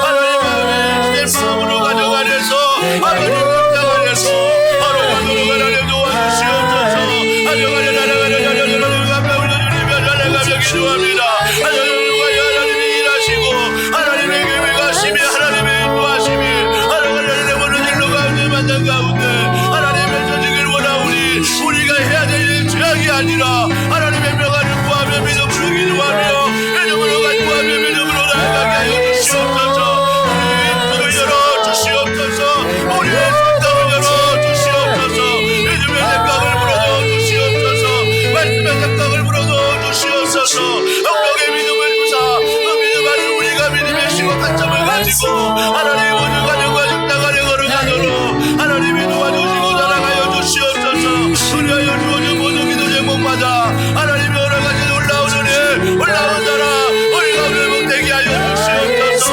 하나님 마음이 일치된 마음으로 가정 안에서 아버지 직장 안에서 하루하루 하나님 도와주시옵소서. 가정 안에 나아가는 하나님 앞에 올려주시며 나아가며 기도합니다. 하나님이 일하시고 하나님의 계획하심이 하나님의 인도하심이 하나님의 모든 일로 가운데 만난 가운데 하나님의 전직을 원하오니 우리가 해야 될 일 죄악이 아니라 하나님의 평안을 구하며 믿음으로 기도하며 믿음으로 간구하며 믿음으로 나아가게 하여 주시옵소서. 우리의 입술을 열어주시옵소서. 우리의 생각을 열어주시옵소서. 믿음의 생각을 불어넣어 주시옵소서. 말씀의 생각을 불어넣어 주시옵소서. 영적의 믿음을 주사 그 믿음 안에 우리가 믿음의 시고 관점을 가지고 하나님 모든 가정과 직장 안에 걸어가도록 하나님이 도와주시고 살아가여 주시옵소서. 우리하여 주어진 모든 기도 제목마다 하나님이 여러 가지 올라오는 일, 올라온 사람 우리가 회복되게 하여 주시옵소서.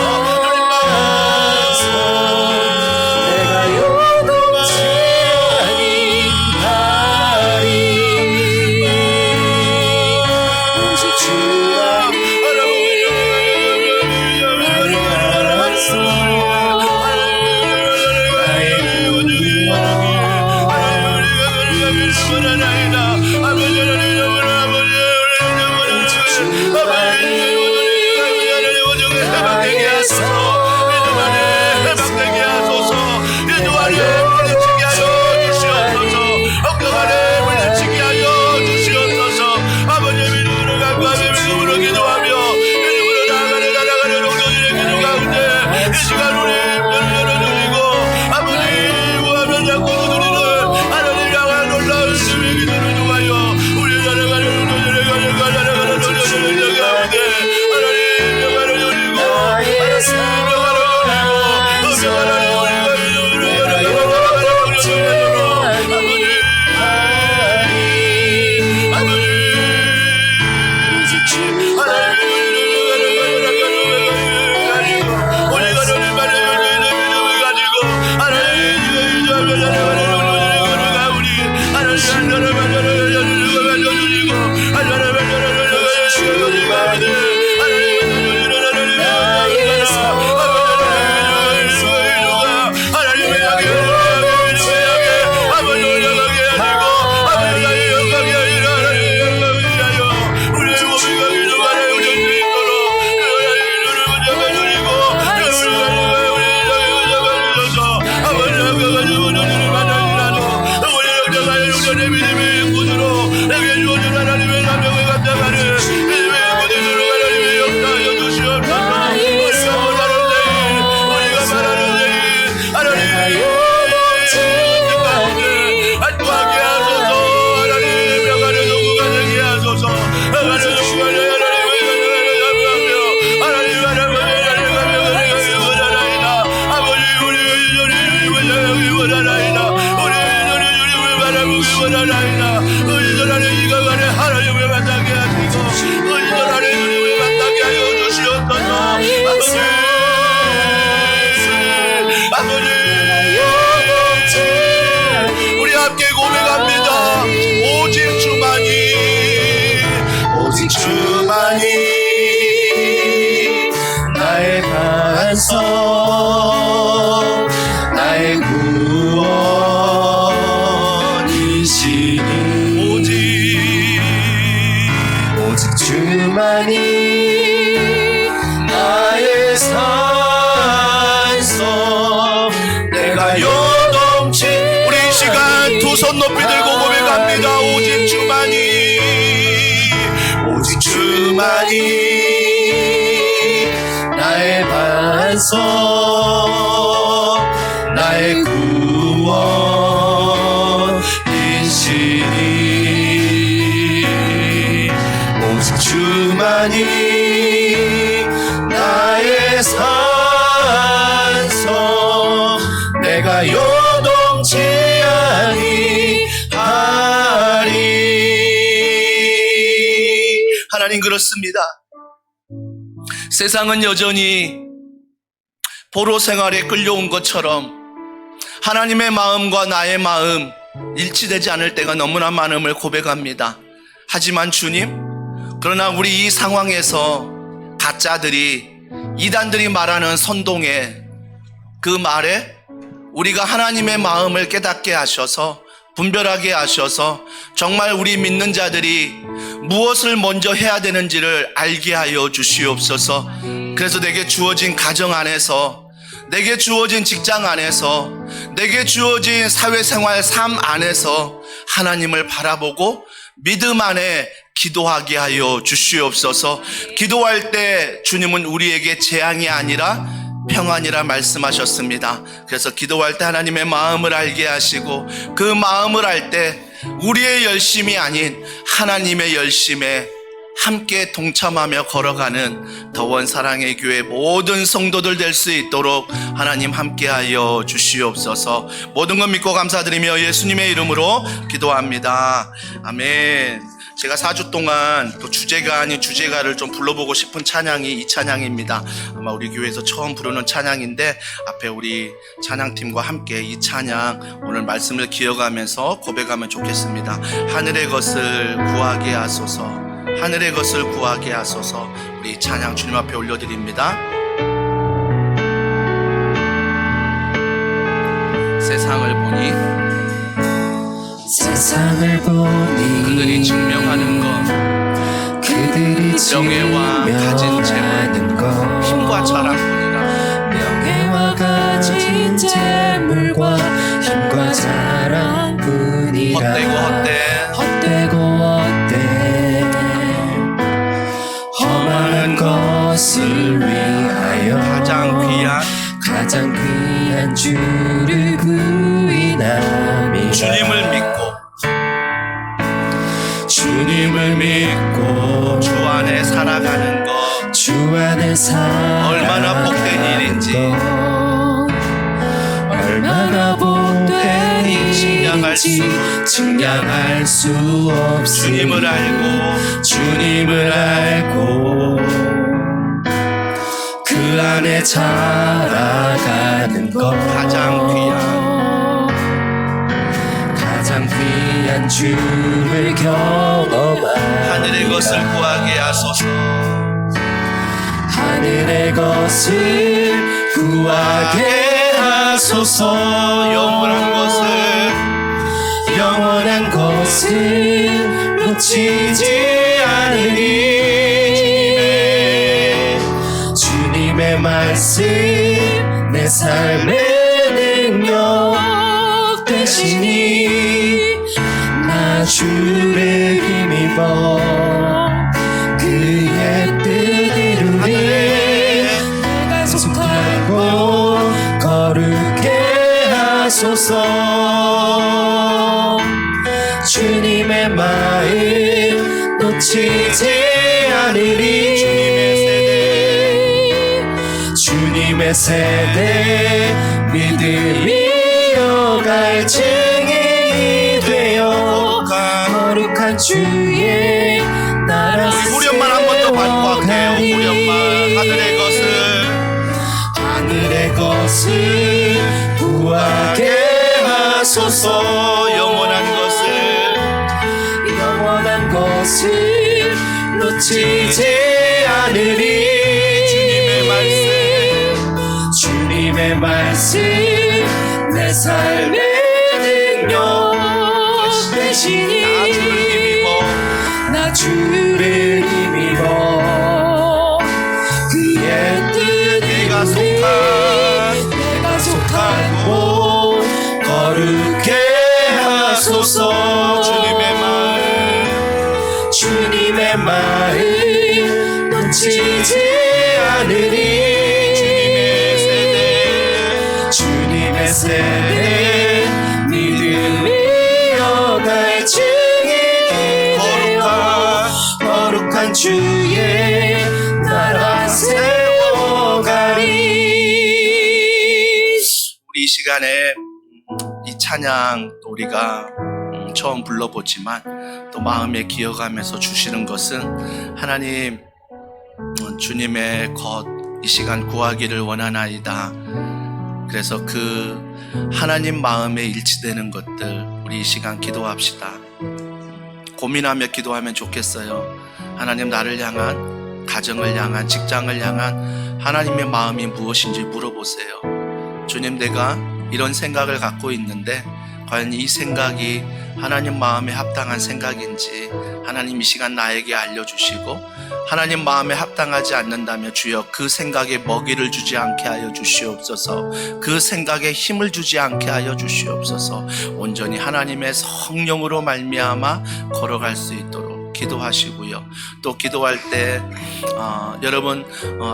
우리 함께 고백합니다. 오직 주만이, 오직 주만이 나의 반석, 나의 구원이시니, 오직 주만이 나의 산성, 내가 요동치. 우리 이 시간 두 손 높이 들고 고백합니다. 오직 주만이, 오직 주만이 나의 반석, 나의 구원이시니, 오직 주만이 나의 산성, 내가 요동치 아니하리. 하나님, 그렇습니다. 세상은 여전히 포로 생활에 끌려온 것처럼 하나님의 마음과 나의 마음 일치되지 않을 때가 너무나 많음을 고백합니다. 하지만 주님, 그러나 우리 이 상황에서 가짜들이, 이단들이 말하는 선동의 그 말에 우리가 하나님의 마음을 깨닫게 하셔서, 분별하게 하셔서 정말 우리 믿는 자들이 무엇을 먼저 해야 되는지를 알게 하여 주시옵소서. 그래서 내게 주어진 가정 안에서, 내게 주어진 직장 안에서, 내게 주어진 사회생활 삶 안에서 하나님을 바라보고 믿음 안에 기도하게 하여 주시옵소서. 기도할 때 주님은 우리에게 재앙이 아니라 평안이라 말씀하셨습니다. 그래서 기도할 때 하나님의 마음을 알게 하시고, 그 마음을 알 때 우리의 열심이 아닌 하나님의 열심에 함께 동참하며 걸어가는 더원 사랑의 교회 모든 성도들 될 수 있도록 하나님 함께하여 주시옵소서. 모든 것 믿고 감사드리며 예수님의 이름으로 기도합니다. 아멘. 제가 4주 동안 또 주제가 아닌 주제가를 좀 불러보고 싶은 찬양이 이 찬양입니다. 아마 우리 교회에서 처음 부르는 찬양인데, 앞에 우리 찬양팀과 함께 이 찬양 오늘 말씀을 기억하면서 고백하면 좋겠습니다. 하늘의 것을 구하게 하소서, 하늘의 것을 구하게 하소서. 우리 찬양 주님 앞에 올려드립니다. 세상을 보니, 세상을 보니 그들이 증명하는 것, 그들이 명예와 가진 재물, 것, 힘과 자랑뿐이라. 명예와 가진 재물과 힘과 자랑뿐이라. 헛되고 헛되고 헛된 험한 것을 위하여 가장 귀한 주를 부인함이라. 주님을 믿고 주 안에 살아가는 것, 주 안에 살아가는 얼마나 복된 아직 증량할 수 없으니 주님을 알고 주님을 알고 그 안에 자라가는 것 가장 귀한 주를 경험한 하늘의 것을 구하게 하소서. 하늘의 것을 구하게 하소서. 영원한 것을 놓치지 않으리. 주님의 말씀 내 삶의 능력 되시니 나 주를 힘입어 그의 뜻 이루리. 내가 속하고 거룩해 하소서. 주님의 마음 놓치지 않으리. 주님의 세대 믿음이 이어갈 증인이 되어 거룩한 주의 나라 우리 엄마 한 번 더 반복할게요. 우리 엄마 하늘의 것을 구하게 하소서. 영원한 것을 놓치지 않으리. 주님의 말씀 내 삶의 능력 되시니 나 주를 힘입어 그의 뜻 내가 속하고 거룩해 하소서. 주님의 마음 놓치지 않으리. 주님의 세대 믿음이 이어갈 증인이 되어 거룩한 주의 나라 세워가리. 우리 이 시간에 이 찬양 또 우리가 처음 불러보지만 또 마음에 기어가면서 주시는 것은 하나님 주님의 것 이 시간 구하기를 원하나이다. 그래서 그 하나님 마음에 일치되는 것들 우리 이 시간 기도합시다. 고민하며 기도하면 좋겠어요. 하나님 나를 향한, 가정을 향한, 직장을 향한 하나님의 마음이 무엇인지 물어보세요. 주님, 내가 이런 생각을 갖고 있는데 과연 이 생각이 하나님 마음에 합당한 생각인지 하나님 이 시간 나에게 알려주시고, 하나님 마음에 합당하지 않는다면 주여 그 생각에 먹이를 주지 않게 하여 주시옵소서. 그 생각에 힘을 주지 않게 하여 주시옵소서. 온전히 하나님의 성령으로 말미암아 걸어갈 수 있도록 기도하시고요. 또 기도할 때 여러분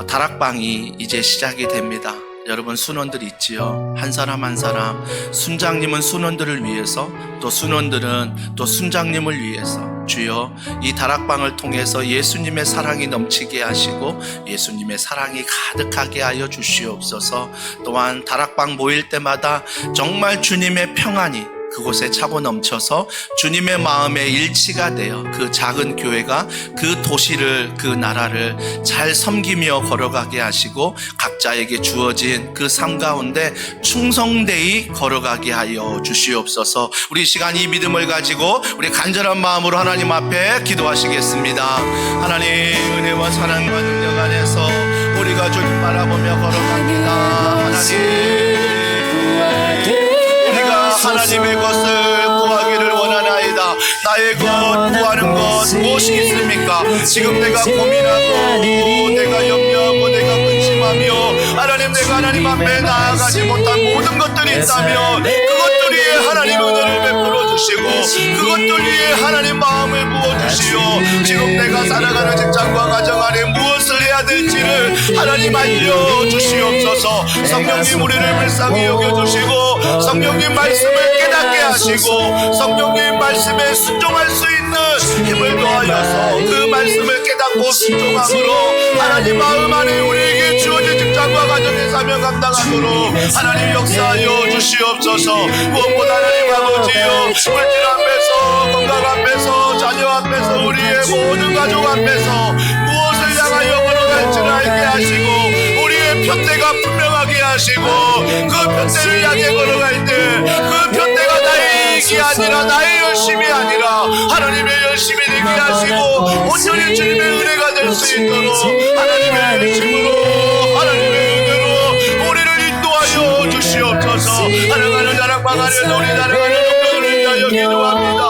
다락방이 이제 시작이 됩니다. 여러분 순원들 있지요. 한 사람 한 사람, 순장님은 순원들을 위해서, 또 순원들은 또 순장님을 위해서 주여 이 다락방을 통해서 예수님의 사랑이 넘치게 하시고 예수님의 사랑이 가득하게 하여 주시옵소서. 또한 다락방 모일 때마다 정말 주님의 평안이 그곳에 차고 넘쳐서 주님의 마음에 일치가 되어 그 작은 교회가 그 도시를, 그 나라를 잘 섬기며 걸어가게 하시고 각자에게 주어진 그 삶 가운데 충성되이 걸어가게 하여 주시옵소서. 우리 시간 이 믿음을 가지고 우리 간절한 마음으로 하나님 앞에 기도하시겠습니다. 하나님 은혜와 사랑과 능력 안에서 우리가 주님 바라보며 걸어갑니다. 하나님 하나님의 것을 구하기를 원하나이다. 나의 것 구하는 것 무엇이 있습니까? 지금 내가 고민하고 내가 염려하고 내가 근심하며 하나님 내가 하나님 앞에 나아가지 못한 모든 것들이 있다면 그것들 위에 하나님 은혜를 베풀어 주시고 그것들 위에 하나님 마음을 부어주시오. 지금 내가 살아가는 직장과 가정 안에 무엇을 해야 될지를 하나님 알려주시옵소서. 성령님 우리를 불쌍히 여겨주시고 성령님 말씀을 깨닫게 하시고 성령님 말씀에 순종할 수 있는 힘을 더하여서 그 말씀을 깨닫고 순종함으로 하나님 마음 안에 우리에게 주어진 직장과 가정 화평의 사명 감당하도록 하나님 역사하여 주시옵소서. 무엇보다 하나님 아버지여, 물질 앞에서, 건강 앞에서, 자녀 앞에서, 우리의 모든 가족 앞에서 무엇을 향하여 걸어갈지를 알게 하시고 우리의 편대가 분명하게 하시고 그 편대를 향해 걸어갈 때 그 편대가 나의 이익이 아니라 나의 열심이 아니라 하나님의 열심이 되게 하시고 온전히 주님의 은혜가 될 수 있도록 하나님의 열심으로 하나님의 은혜로 우리를 인도하여 주시옵소서. 하나가는 자랑방하는 우리 나라가는 용병을 위하여 기도합니다.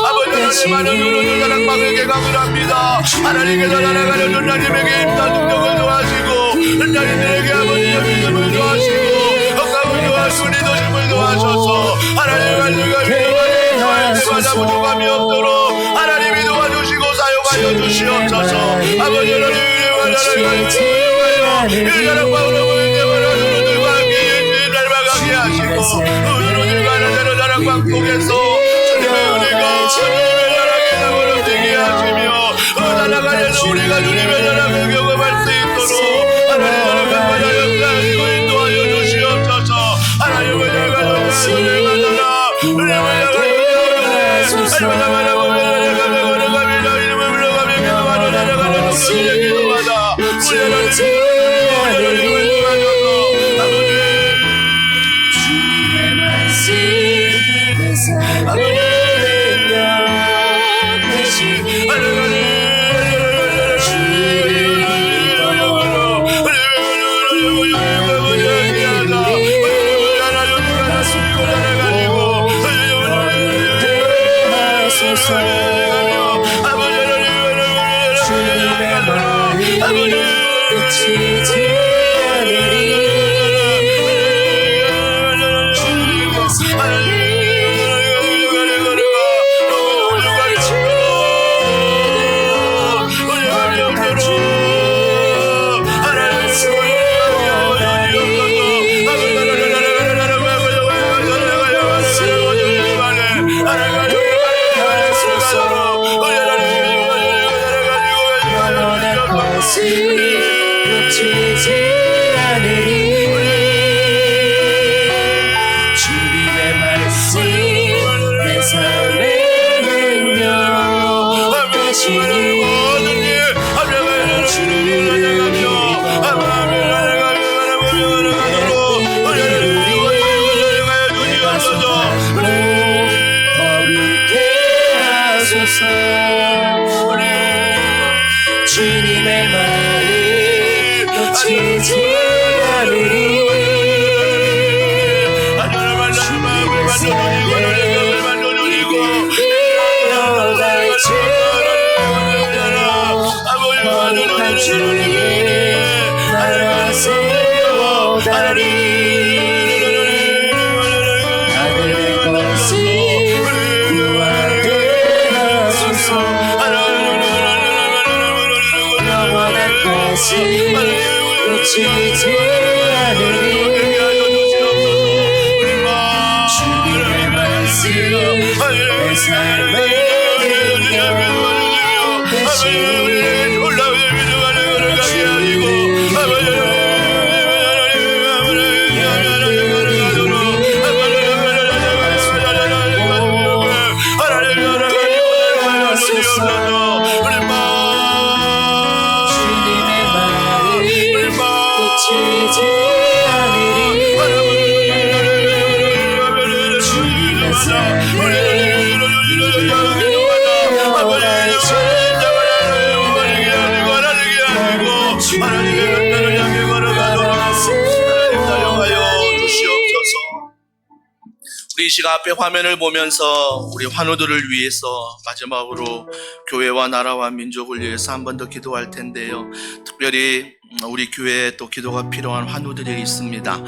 아버지 하나님 하나님 자랑방을 개강을 합니다. 하나님께서 나라가는 하나님에게 임단 능력을 도와주시고 하나님들에게 아버지의 믿음을 도와주시고 건강을 도와주시고 리더십을 도와주셔서 하나님 말씀과 믿음을 도할 때마다 부족함이 없도록 하나님이 도와주시고 사용하여 주시옵소서. 아버지 하나님 이 자랑방으로 보는 때마다 누구들과 함께 닮아가게 하시고 누구들과 하나님 자랑방 속에서 주님의 은혜가 주님의 자랑에 나무를 되게 하시며 날아가는 우리가 주님의 자랑을 경험할 수 있도록 하나님 강하여 역사하시고 인도하여 주시옵소서. 하나님의 자랑을 받아라 우리의 주님의 말이 놓치지 않으리. 거룩한 주님의 나라 세워가리. 아들의 것이 구하게 하소서. 영원한 것이 놓치지 않으리. 주님의 말씀 내 삶의 우리 이 시간 앞에 화면을 보면서 우리 환우들을 위해서 마지막으로 교회와 나라와 민족을 위해서 한 번 더 기도할 텐데요. 특별히 우리 교회에 또 기도가 필요한 환우들이 있습니다.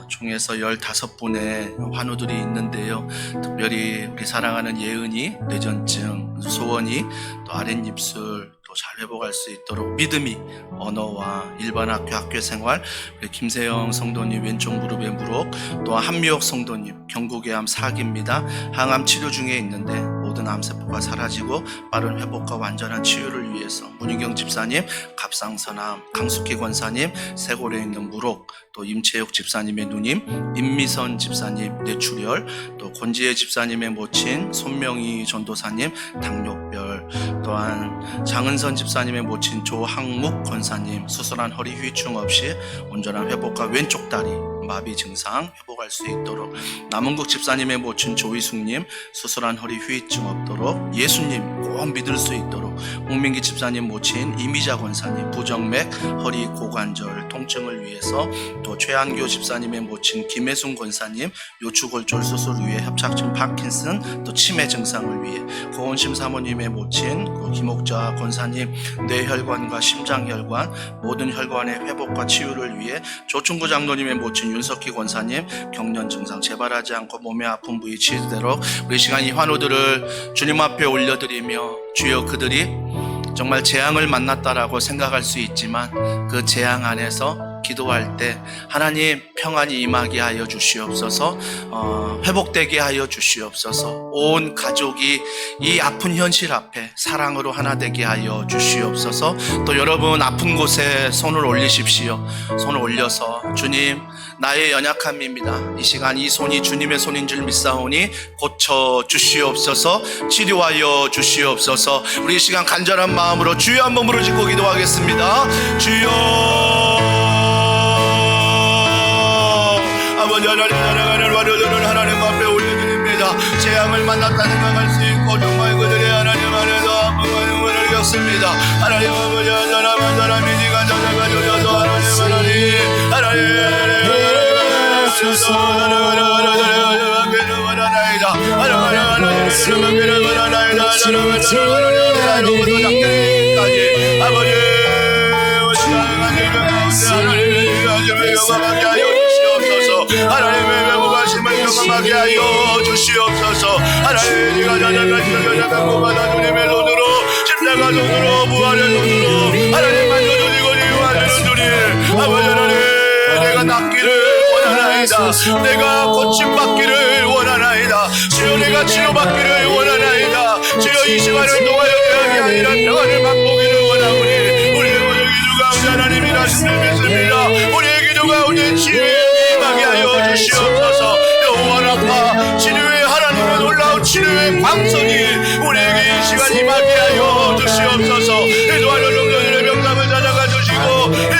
중에서 15분의 환우들이 있는데요. 특별히 우리 사랑하는 예은이, 뇌전증, 소원이, 또 아랫입술 또 잘 회복할 수 있도록 믿음이, 언어와 일반 학교 생활, 우리 김세영 성도님 왼쪽 무릎에 무릎, 또 한미옥 성도님 경구괴암 4기입니다. 항암 치료 중에 있는데 모든 암세포가 사라지고 빠른 회복과 완전한 치유를 위해서 문희경 집사님, 갑상선암, 강숙희 권사님, 세골에 있는 무록, 또 임채욱 집사님의 누님, 임미선 집사님 뇌출혈, 또 권지혜 집사님의 모친 손명희 전도사님 당뇨별, 또한 장은선 집사님의 모친 조항묵 권사님 수술한 허리 후유증 없이 온전한 회복과 왼쪽 다리 마비 증상 회복할 수 있도록, 남은국 집사님의 모친 조희숙님 수술한 허리 후유증 없도록 예수님 꼭 믿을 수 있도록, 홍민기 집사님 모친 이미자 권사님 부정맥 허리 고관절 통증을 위해서, 또 최한교 집사님의 모친 김혜순 권사님 요추골절 수술을 위해 협착증 파킨슨 또 치매 증상을 위해, 고원심 사모님의 모친 김옥자 권사님 뇌혈관과 심장혈관 모든 혈관의 회복과 치유를 위해, 조충구 장로님의 모친 윤석희 권사님 경련 증상 재발하지 않고 몸의 아픈 부위 치유되도록, 우리 시간 이 환우들을 주님 앞에 올려드리며, 주여 그들이 정말 재앙을 만났다라고 생각할 수 있지만 그 재앙 안에서 기도할 때 하나님 평안이 임하게 하여 주시옵소서, 회복되게 하여 주시옵소서, 온 가족이 이 아픈 현실 앞에 사랑으로 하나 되게 하여 주시옵소서. 또 여러분 아픈 곳에 손을 올리십시오. 손을 올려서 주님 나의 연약함입니다. 이 시간 이 손이 주님의 손인 줄 믿사오니 고쳐 주시옵소서, 치료하여 주시옵소서. 우리 이 시간 간절한 마음으로 주여 한 몸으로 짓고 기도하겠습니다. 주여 아버지 하나님 앞에 올려드립니다. 재앙을 만났다 생각할 수 있고 정말 그들의 하나님 안에서 아픔과 눈물을 겪습니다. 하나님 아버지 한 사람 미지가 찾아가 주셔서 하나님의 회복하심을 경험하게 하여 주시옵소서. 하나님이가 찾아가고 받아 주님의 손으로 십자가 손으로 부활의 손으로 하나님 만져주시고 치유하시는 주님 아버지 하나님, 내가 낫기를 원하나이다. 내가 고침받기를 원하나이다. 주여 내가 치료받기를 원하나이다. 주여 이 시간을 통하여 대학이 아니라 평안을 맛보기를 원하오니 우리의 모든 기도가 하나님 일하심을 믿습니다. 우리의 기도가 오늘 치유에 임하게 하여 주시옵소서. 영원하파 치료의 하나님의 놀라운 치료의 광선이 우리에게 이 시간 임하게 하여 주시옵소서. 이도하는 영혼의 명상을 찾아가 주시고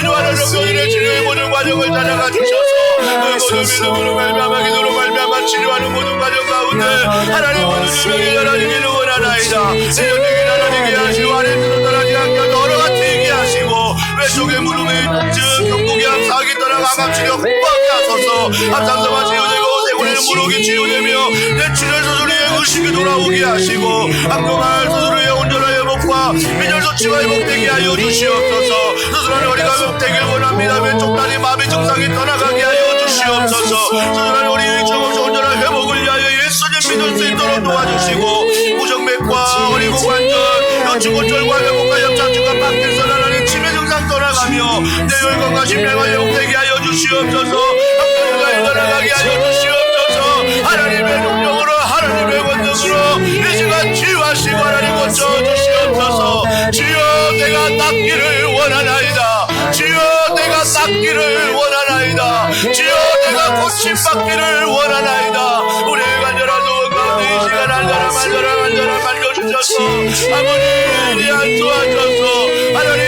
이도하는 영혼의 치료의 모든 과정을 찾아가 주셔서 그 모든 믿음으로 말미암아 기도로 말미암아 치료하는 모든 과정 가운데 하나님 모든 주명이 하나님을 원하나이다. 세력적인 하나님께 하시고 아래에서 떠나지 않게 너로 같이 있게 하시고 왼쪽에 무릎에 통증 경부기암 사기 떠나 감압치료 확보하게 하소서. 앞장서만 치유되고 세골의 무릎이 치유되며 뇌출혈 수술의 의식이 돌아오게 하시고 항동할 수술의 온전한 회복과 민혈 소치가 회복되게 하여 주시옵소서. 수술한 허리가 회복되길 원합니다. 왼쪽 다리 마비 증상이 떠나가게 하여 주시옵소서. 수술한 허리 일정 없이 온전한 회복을 위하여 예수님 믿을 수 있도록 도와주시고 부정맥과 허리 고관절 요추골절과 회복과 협착증과 파킨슨 하나님 치매 증상 떠나가며 뇌혈관과 심장과 회복되게 하여 주시옵소서. 항동을 떠나가게 하여 주시옵소서. 하나님의 능력으로 하나님의 권능으로 이 시간 치유하시고 하나님 고쳐주시옵소서. 주여 내가 낫기를 원하나이다. 주여 내가 낫기를 원하나이다. 주여 내가 고침받기를 원하나이다. 우리의 간절한 소원 가운데 이 시간 한 사람 말려주셔서 아버지 안수하셔서 하나님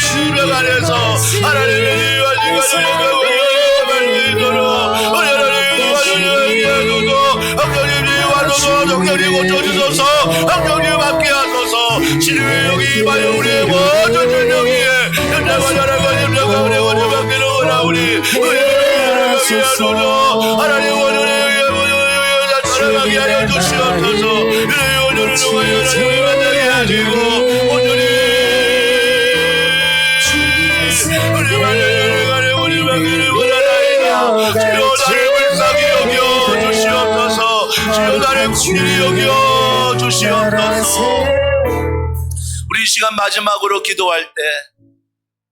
주님 안에서 하나님의 지휘와 시간을 성령님 고쳐주소서. 성령님 함께 하소서. 치료의 영이 임하여 우리의 모든 질병이에 현장과 나라가 심장과 우리의 원을 받기를 원하오니 우리의 하소서. 하나님 원을 살아가게 하여 주시옵소서. 우리의 원을 통하여 하나님을 만나게 하시고 온전히 우리 만나게 우리 받기를 원하나이다. 치료 나를 불쌍히 여겨 주시옵소서. 주여 나를 긍휼히 여겨 주시옵소서. 우리 이 시간 마지막으로 기도할 때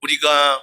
우리가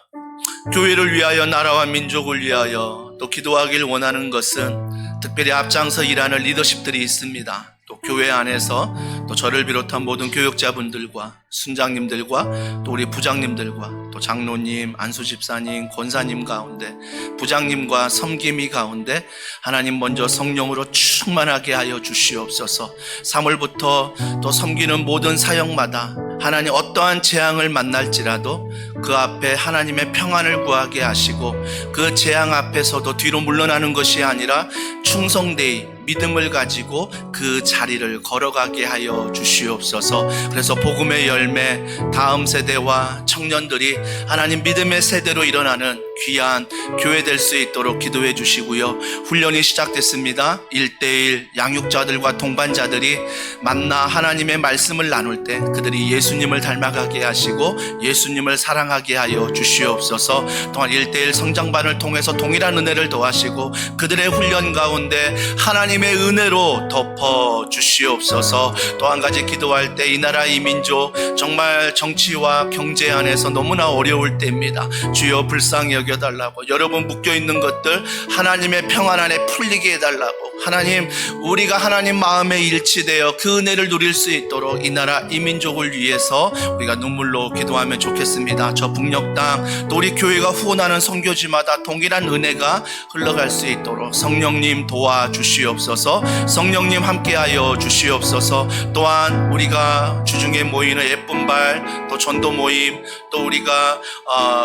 교회를 위하여 나라와 민족을 위하여 또 기도하길 원하는 것은 특별히 앞장서 일하는 리더십들이 있습니다. 또 교회 안에서 또 저를 비롯한 모든 교육자분들과 순장님들과 또 우리 부장님들과 또 장로님, 안수 집사님, 권사님 가운데 부장님과 섬김이 가운데 하나님 먼저 성령으로 충만하게 하여 주시옵소서. 3월부터 또 섬기는 모든 사역마다 하나님 어떠한 재앙을 만날지라도 그 앞에 하나님의 평안을 구하게 하시고 그 재앙 앞에서도 뒤로 물러나는 것이 아니라 충성되이 믿음을 가지고 그 자리를 걸어가게 하여 주시옵소서. 그래서 복음의 열매, 다음 세대와 청년들이 하나님 믿음의 세대로 일어나는 귀한 교회 될 수 있도록 기도해 주시고요. 훈련이 시작됐습니다. 1:1 양육자들과 동반자들이 만나 하나님의 말씀을 나눌 때 그들이 예수님을 닮아가게 하시고 예수님을 사랑하게 하여 주시옵소서. 또한 1:1 성장반을 통해서 동일한 은혜를 더하시고 그들의 훈련 가운데 하나님의 은혜로 덮어 주시옵소서. 또 한 가지 기도할 때 이 나라 이 민족 정말 정치와 경제 안에서 너무나 어려울 때입니다. 주여 불쌍히 여겨달라고, 여러분 묶여있는 것들 하나님의 평안 안에 풀리게 해달라고, 하나님 우리가 하나님 마음에 일치되어 그 은혜를 누릴 수 있도록 이 나라 이 민족을 위해서 우리가 눈물로 기도하면 좋겠습니다. 저 북녘 땅 또 우리 교회가 후원하는 선교지마다 동일한 은혜가 흘러갈 수 있도록 성령님 도와주시옵소서. 성령님 함께하여 주시옵소서. 또한 우리가 주중에 모이는 예쁜발 또 전도 모임 또 우리가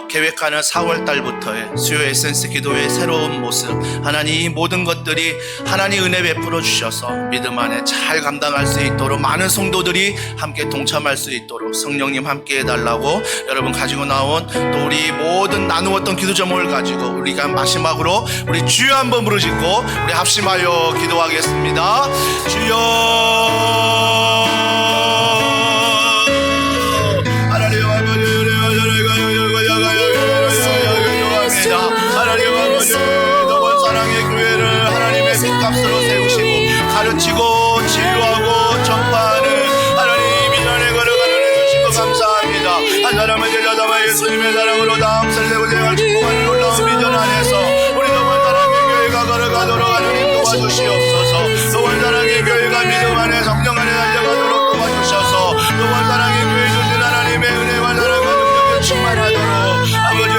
계획하는 4월 달부터의 수요 에센스 기도의 새로운 모습, 하나님 이 모든 것들이 하나님 은혜 베풀어 주셔서 믿음 안에 잘 감당할 수 있도록 많은 성도들이 함께 동참할 수 있도록 성령님 함께 해달라고, 여러분 가지고 나온 또 우리 모든 나누었던 기도 제목을 가지고 우리가 마지막으로 우리 주여 한번 부르짖고 우리 합심하여 기도하겠습니다. 주여 하나님 아버지 너무 사랑의 교회를 하나님의 빚값으로 세우시고 가르치고 치유하고 전파하는 하나님 이 안에 걸어가는 은혜 주신 것 감사합니다. 한 사람을 데려다가 예수님의 사랑으로 다음 살되고 대할 축복하는 놀라운 비전 안에서 우리 너무 사랑의 교회가 걸어가도록 하나님 도와주시옵소서. 너무 사랑의 교회가 믿음 안에 성령 안에 달려가도록 도와주셔서 너무 사랑의 교회 주신 하나님의 은혜와 사랑과 능력에 충만하도록 아버지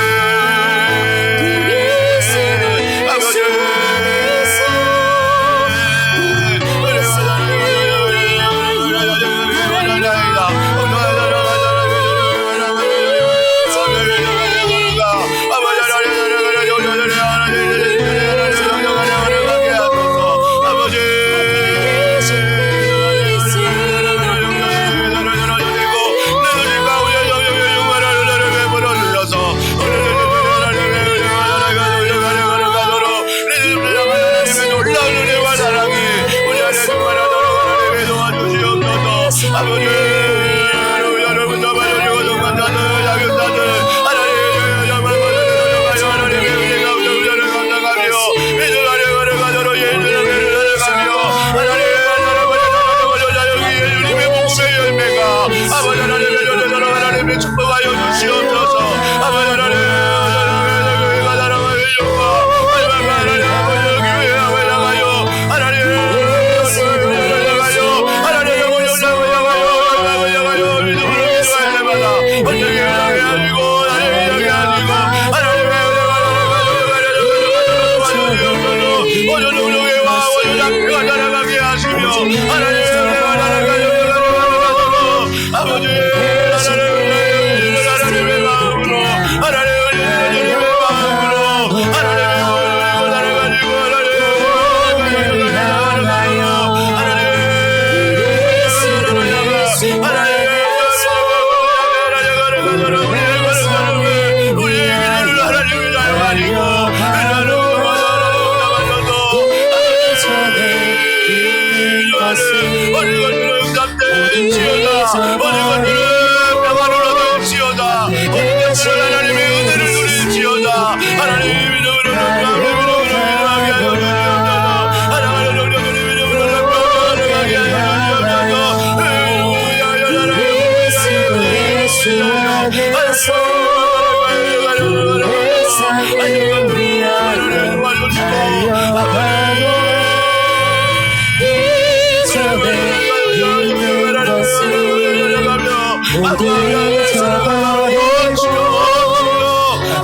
모든 잊어버리고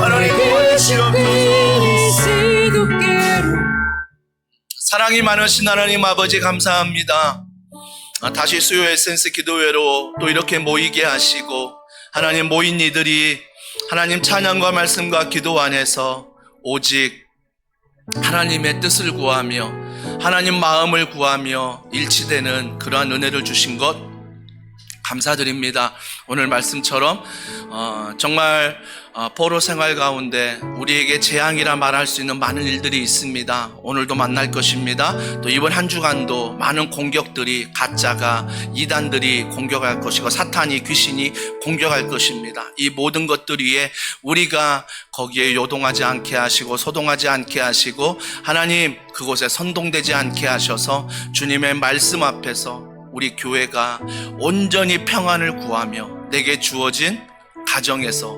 하나님 그리스도께로 사랑이 많으신 하나님 아버지 감사합니다. 다시 수요 에센스 기도회로 또 이렇게 모이게 하시고 하나님 모인 이들이 하나님 찬양과 말씀과 기도 안에서 오직 하나님의 뜻을 구하며 하나님 마음을 구하며 일치되는 그러한 은혜를 주신 것 감사드립니다. 오늘 말씀처럼 정말 포로 생활 가운데 우리에게 재앙이라 말할 수 있는 많은 일들이 있습니다. 오늘도 만날 것입니다. 또 이번 한 주간도 많은 공격들이 가짜가 이단들이 공격할 것이고 사탄이 귀신이 공격할 것입니다. 이 모든 것들 위에 우리가 거기에 요동하지 않게 하시고 소동하지 않게 하시고 하나님 그곳에 선동되지 않게 하셔서 주님의 말씀 앞에서 우리 교회가 온전히 평안을 구하며 내게 주어진 가정에서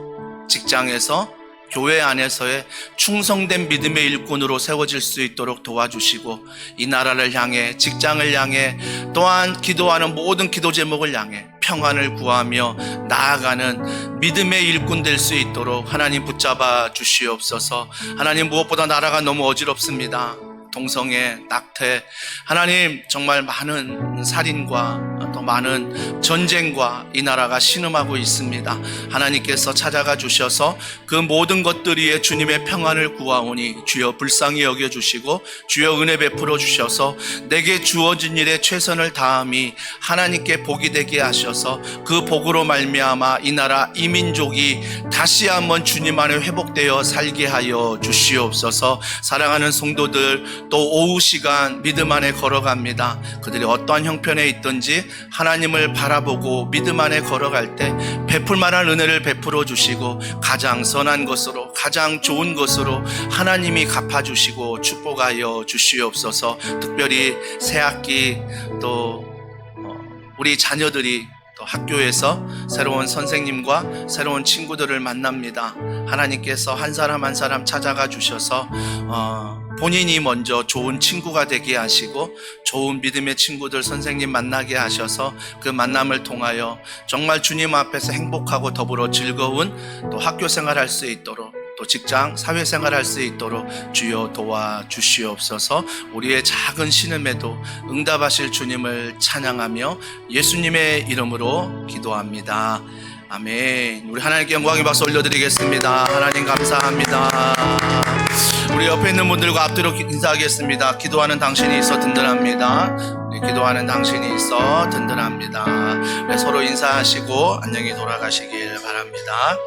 직장에서 교회 안에서의 충성된 믿음의 일꾼으로 세워질 수 있도록 도와주시고 이 나라를 향해 직장을 향해 또한 기도하는 모든 기도 제목을 향해 평안을 구하며 나아가는 믿음의 일꾼 될 수 있도록 하나님 붙잡아 주시옵소서. 하나님 무엇보다 나라가 너무 어지럽습니다. 동성애, 낙태, 하나님 정말 많은 살인과 또 많은 전쟁과 이 나라가 신음하고 있습니다. 하나님께서 찾아가 주셔서 그 모든 것들 위에 주님의 평안을 구하오니 주여 불쌍히 여겨주시고 주여 은혜 베풀어 주셔서 내게 주어진 일에 최선을 다함이 하나님께 복이 되게 하셔서 그 복으로 말미암아 이 나라 이 민족이 다시 한번 주님 안에 회복되어 살게 하여 주시옵소서. 사랑하는 성도들 또 오후 시간 믿음 안에 걸어갑니다. 그들이 어떠한 형편에 있든지 하나님을 바라보고 믿음 안에 걸어갈 때 베풀 만한 은혜를 베풀어 주시고 가장 선한 것으로 가장 좋은 것으로 하나님이 갚아주시고 축복하여 주시옵소서. 특별히 새학기 또 우리 자녀들이 또 학교에서 새로운 선생님과 새로운 친구들을 만납니다. 하나님께서 한 사람 한 사람 찾아가 주셔서 본인이 먼저 좋은 친구가 되게 하시고 좋은 믿음의 친구들 선생님 만나게 하셔서 그 만남을 통하여 정말 주님 앞에서 행복하고 더불어 즐거운 또 학교 생활할 수 있도록 또 직장 사회생활 할 수 있도록 주여 도와주시옵소서. 우리의 작은 신음에도 응답하실 주님을 찬양하며 예수님의 이름으로 기도합니다. 아멘. 우리 하나님께 영광의 박수 올려드리겠습니다. 하나님 감사합니다. 우리 옆에 있는 분들과 앞뒤로 인사하겠습니다. 기도하는 당신이 있어 든든합니다. 기도하는 당신이 있어 든든합니다. 네, 서로 인사하시고 안녕히 돌아가시길 바랍니다.